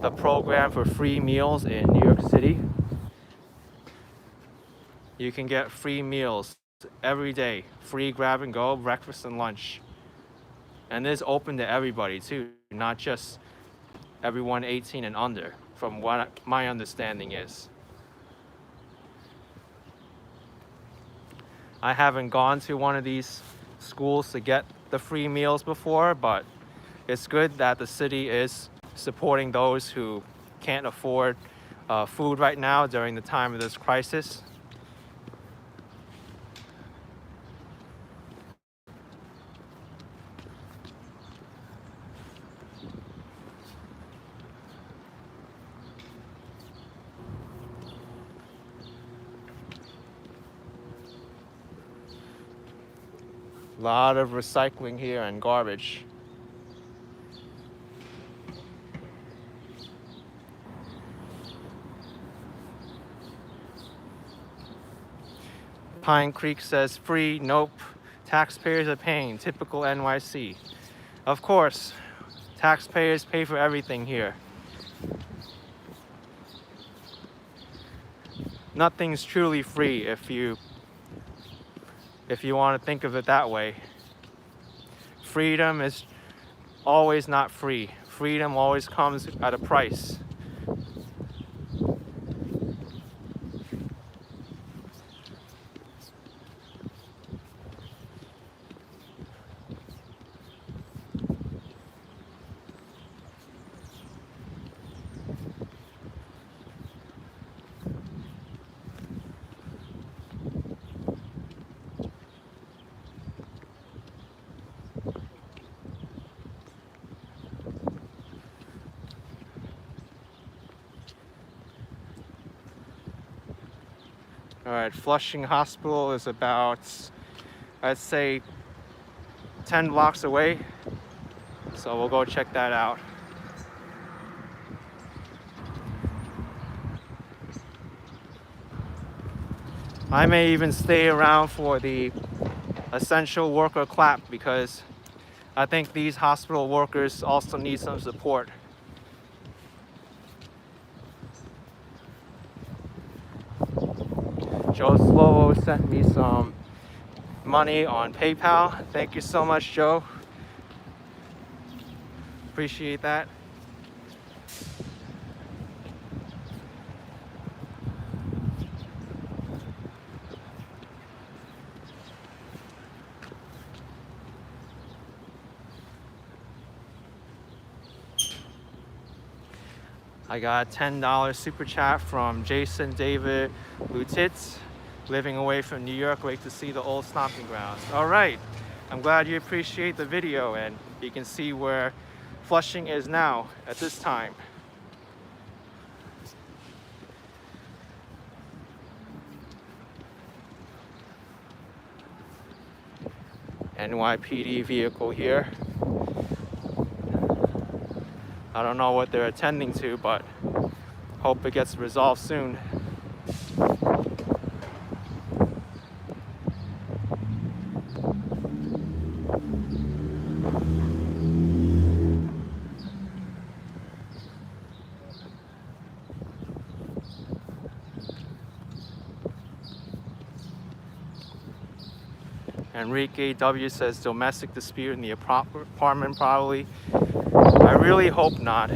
the program for free meals in New York City. You can get free meals every day, free grab and go, breakfast and lunch. And this is open to everybody too, not just everyone 18 and under, from what my understanding is. I haven't gone to one of these schools to get the free meals before, but it's good that the city is supporting those who can't afford food right now during the time of this crisis. A lot of recycling here and garbage. Pine Creek says free, nope. Taxpayers are paying, typical NYC. Of course, taxpayers pay for everything here. Nothing's truly free if you want to think of it that way. Freedom is always not free. Freedom always comes at a price. All right, Flushing Hospital is about, I'd say, 10 blocks away. So we'll go check that out. I may even stay around for the essential worker clap because I think these hospital workers also need some support. Joe Slovo sent me some money on PayPal. Thank you so much, Joe. Appreciate that. I got a $10 super chat from Jason David Lutitz. living away from New York, wait to see the old stomping grounds. All right, I'm glad you appreciate the video, and you can see where Flushing is now at this time. NYPD vehicle here. I don't know what they're attending to, but hope it gets resolved soon. Enrique W says domestic dispute in the apartment probably. I really hope not.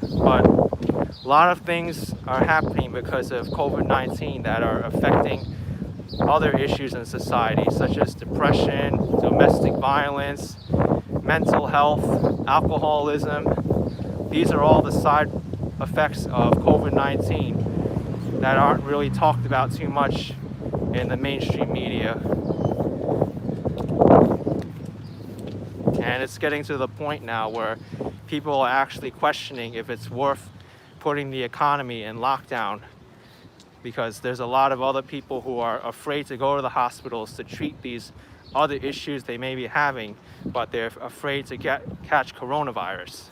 But a lot of things are happening because of COVID-19 that are affecting other issues in society, such as depression, domestic violence, mental health, alcoholism. These are all the side effects of COVID-19 that aren't really talked about too much in the mainstream media. And it's getting to the point now where people are actually questioning if it's worth putting the economy in lockdown, because there's a lot of other people who are afraid to go to the hospitals to treat these other issues they may be having, but they're afraid to catch coronavirus.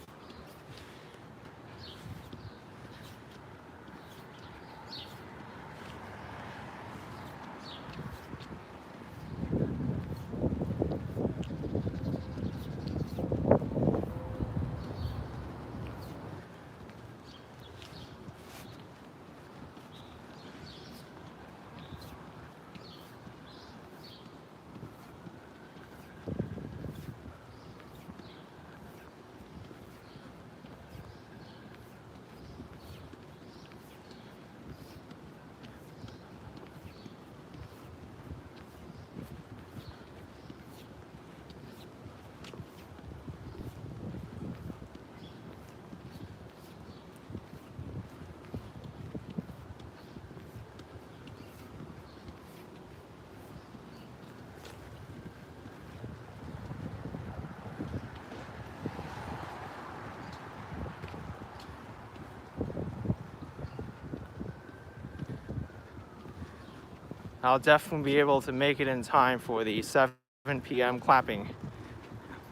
I'll definitely be able to make it in time for the 7 p.m. clapping.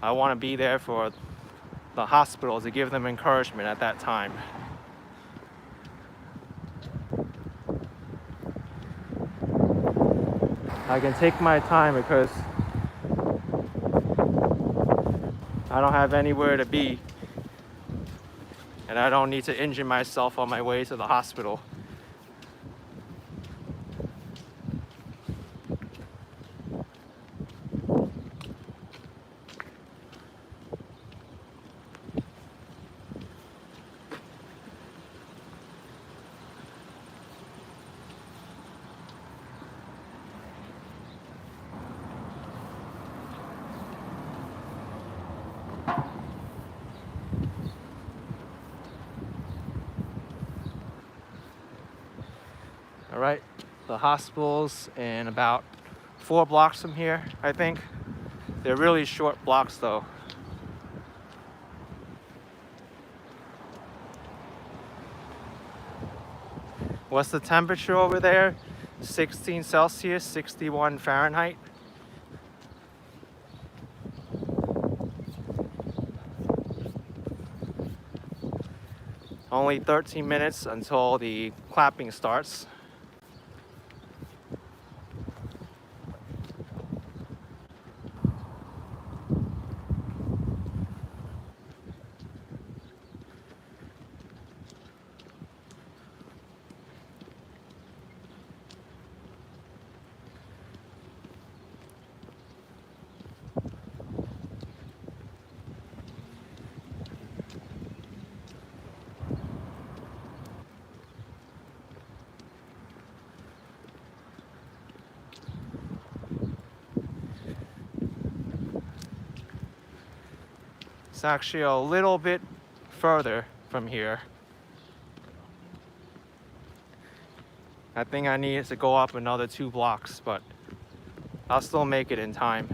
I want to be there for the hospital to give them encouragement at that time. I can take my time because I don't have anywhere to be, and I don't need to injure myself on my way to the hospital. All right, the hospital's in about 4 blocks from here, I think. They're really short blocks though. What's the temperature over there? 16 Celsius, 61 Fahrenheit. Only 13 minutes until the clapping starts. It's actually a little bit further from here. I think I need to go up another 2 blocks, but I'll still make it in time.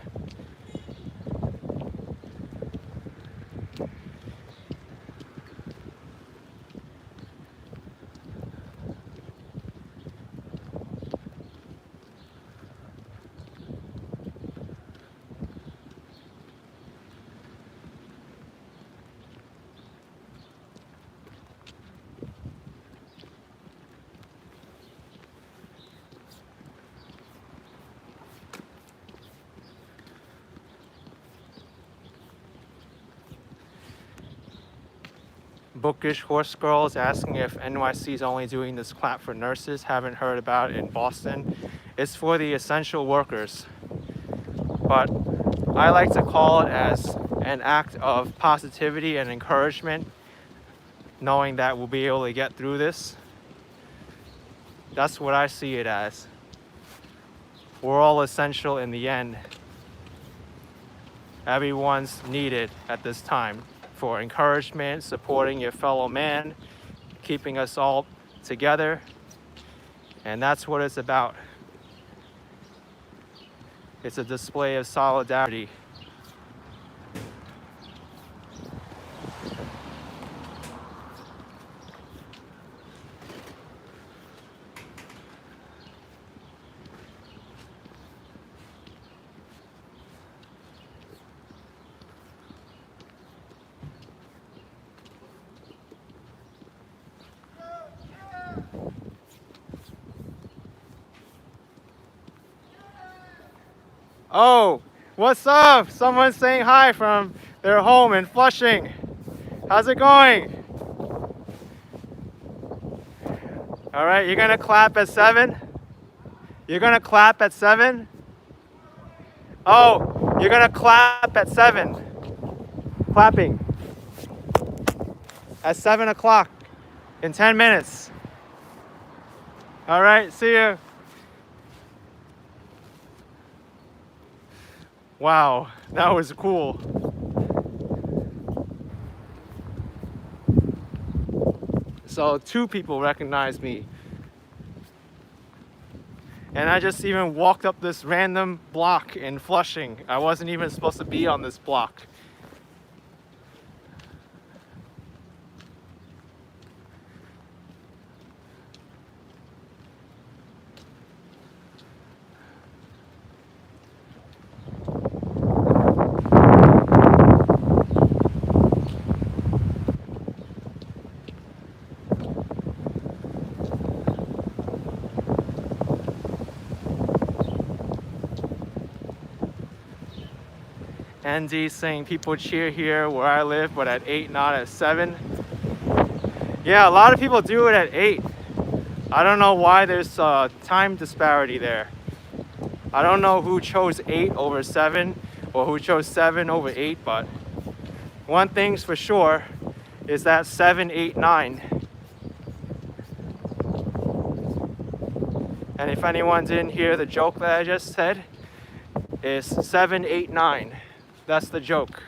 Bookish Horse Girls asking if NYC is only doing this clap for nurses. Haven't heard about it in Boston. It's for the essential workers. But I like to call it as an act of positivity and encouragement, knowing that we'll be able to get through this. That's what I see it as. We're all essential in the end. Everyone's needed at this time for encouragement, supporting your fellow man, keeping us all together. And that's what it's about. It's a display of solidarity. Oh, what's up? Someone's saying hi from their home in Flushing. How's it going? All right, you're gonna clap at 7? You're gonna clap at 7? Oh, you're gonna clap at 7. Clapping. At 7 o'clock in 10 minutes. All right, see you. Wow, that was cool. So 2 people recognized me. And I just even walked up this random block in Flushing. I wasn't even supposed to be on this block. Andy saying people cheer here where I live, but at 8, not at 7. Yeah, a lot of people do it at 8. I don't know why there's a time disparity there. I don't know who chose 8 over 7 or who chose 7 over 8, but one thing's for sure is that 7, 8, 9. And if anyone didn't hear the joke that I just said, is 7, 8, 9. That's the joke.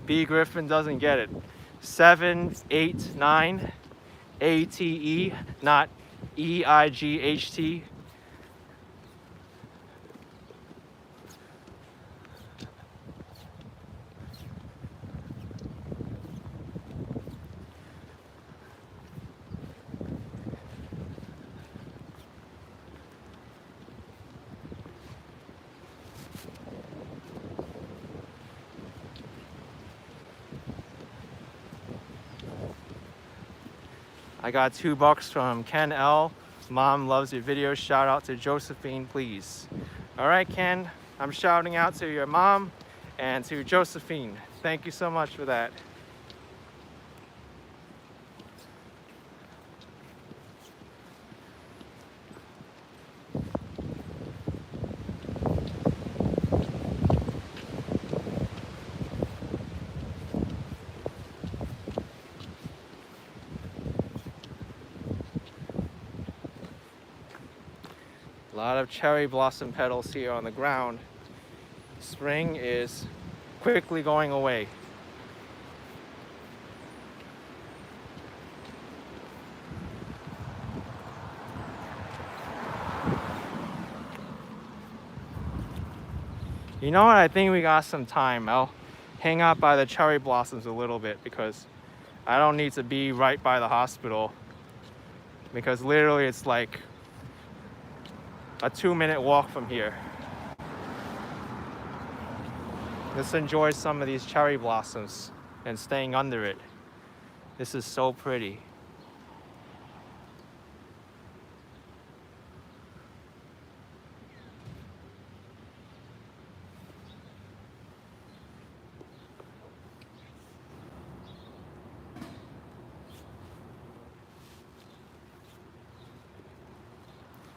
B. Griffin doesn't get it. 7, 8, 9. ATE, not EIGHT. I got $2 from Ken L. Mom loves your videos. Shout out to Josephine, please. All right, Ken, I'm shouting out to your mom and to Josephine. Thank you so much for that. A lot of cherry blossom petals here on the ground. Spring is quickly going away. You know what? I think we got some time. I'll hang out by the cherry blossoms a little bit because I don't need to be right by the hospital, because literally it's like a 2-minute walk from here. Let's enjoy some of these cherry blossoms and staying under it. This is so pretty.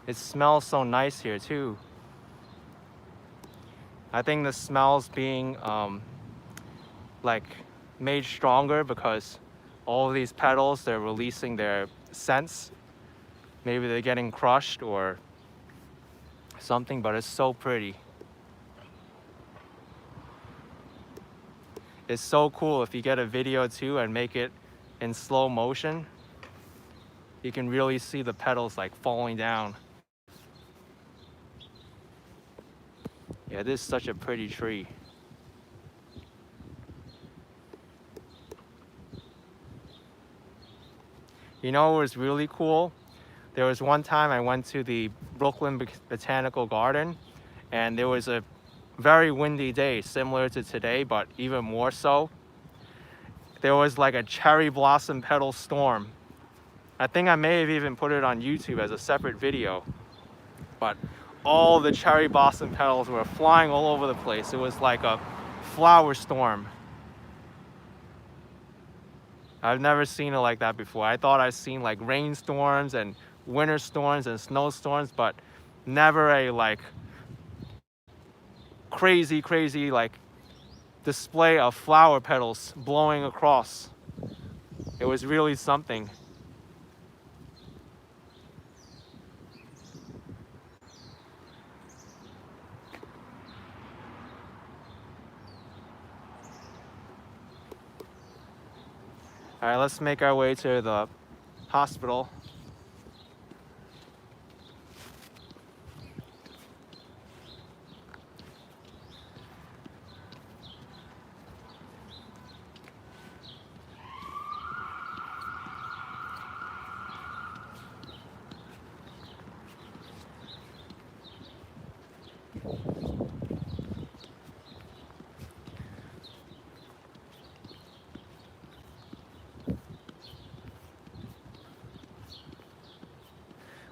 It smells so nice here too. I think the smell's being like made stronger because all of these petals, they're releasing their scents. Maybe they're getting crushed or something, but it's so pretty. It's so cool if you get a video too and make it in slow motion. You can really see the petals like falling down. Yeah, this is such a pretty tree. You know what was really cool? There was one time I went to the Brooklyn Botanical Garden, and there was a very windy day, similar to today, but even more so. There was like a cherry blossom petal storm. I think I may have even put it on YouTube as a separate video, but all the cherry blossom petals were flying all over the place. It was like a flower storm. I've never seen it like that before. I thought I'd seen like rainstorms and winter storms and snowstorms, but never a like crazy like display of flower petals blowing across. It was really something. All right, let's make our way to the hospital.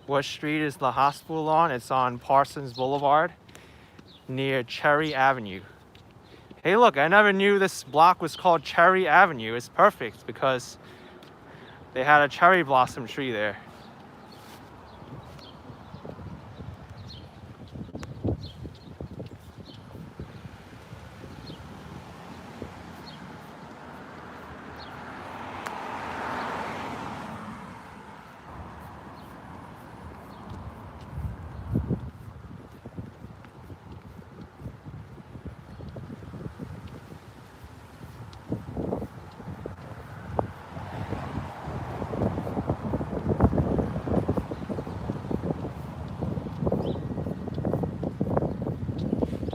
What street is the hospital on? It's on Parsons Boulevard near Cherry Avenue. Hey look, I never knew this block was called Cherry Avenue. It's perfect because they had a cherry blossom tree there.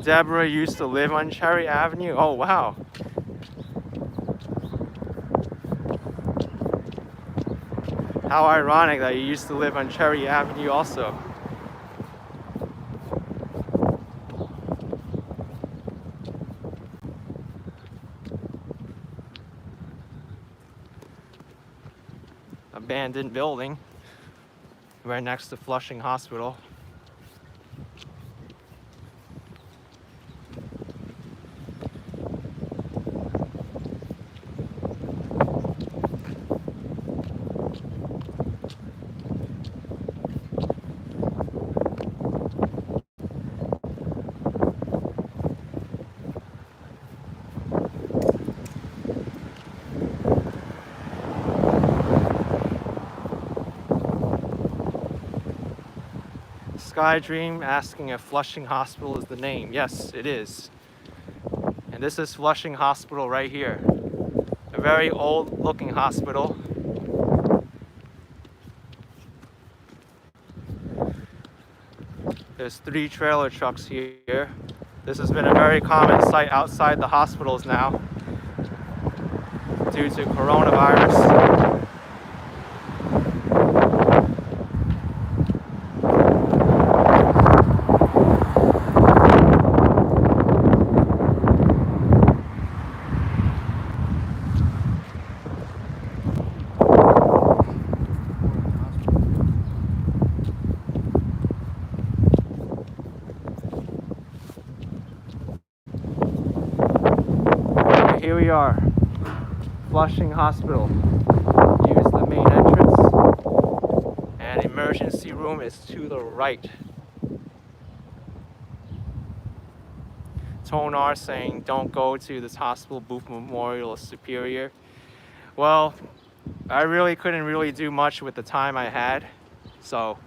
Deborah used to live on Cherry Avenue. Oh, wow. How ironic that you used to live on Cherry Avenue also. Abandoned building right next to Flushing Hospital. Skydream asking if Flushing Hospital is the name. Yes, it is. And this is Flushing Hospital right here. A very old looking hospital. There's 3 trailer trucks here. This has been a very common sight outside the hospitals now due to coronavirus. Here we are, Flushing Hospital. Here's the main entrance, and emergency room is to the right. Tonar saying don't go to this hospital. Booth Memorial is superior. Well, I really couldn't do much with the time I had, so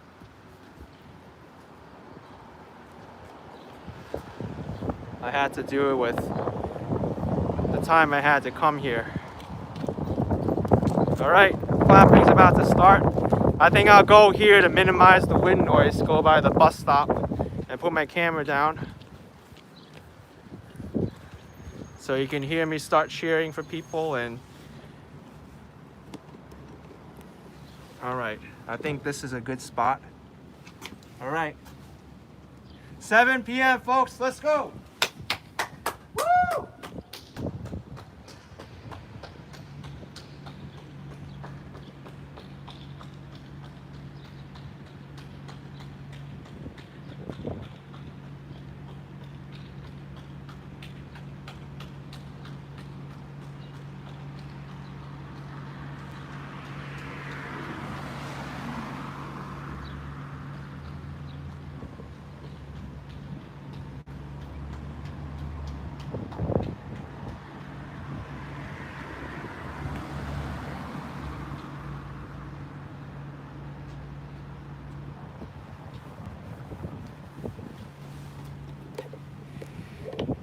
I had to do it with the time I had to come here. All right, clapping's about to start. I think I'll go here to minimize the wind noise, go by the bus stop and put my camera down so you can hear me start cheering for people. And all right, I think this is a good spot. All right, 7 p.m. folks, let's go. Woo!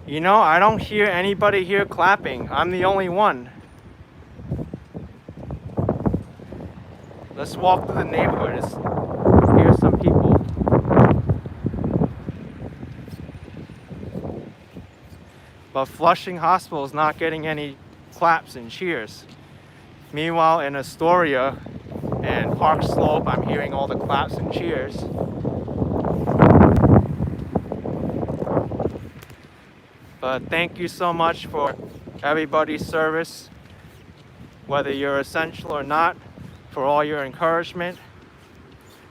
You know, I don't hear anybody here clapping. I'm the only one. Let's walk through the neighborhood. Here's some people. But Flushing Hospital is not getting any claps and cheers. Meanwhile, in Astoria and Park Slope, I'm hearing all the claps and cheers. But thank you so much for everybody's service, whether you're essential or not, for all your encouragement,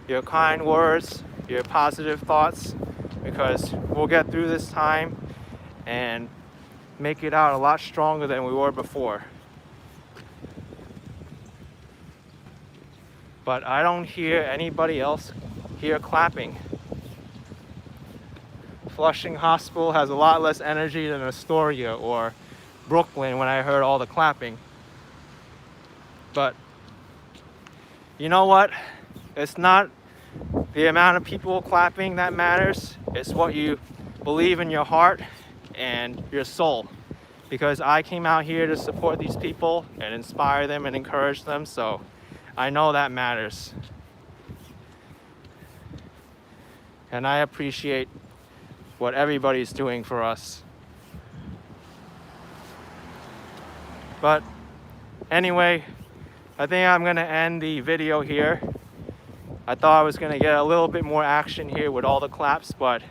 your kind words, your positive thoughts, because we'll get through this time and make it out a lot stronger than we were before. But I don't hear anybody else here clapping. Flushing Hospital has a lot less energy than Astoria or Brooklyn when I heard all the clapping. But you know what? It's not the amount of people clapping that matters. It's what you believe in your heart and your soul. Because I came out here to support these people and inspire them and encourage them, so I know that matters. And I appreciate what everybody's doing for us. But anyway, I think I'm gonna end the video here. I thought I was gonna get a little bit more action here with all the claps, but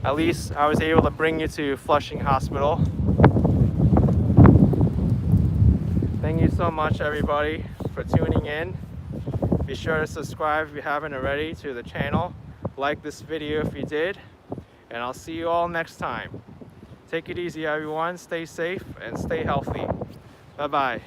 at least I was able to bring you to Flushing Hospital. Thank you so much, everybody, for tuning in. Be sure to subscribe if you haven't already to the channel. Like this video if you did, and I'll see you all next time. Take it easy, everyone. Stay safe and stay healthy. Bye-bye.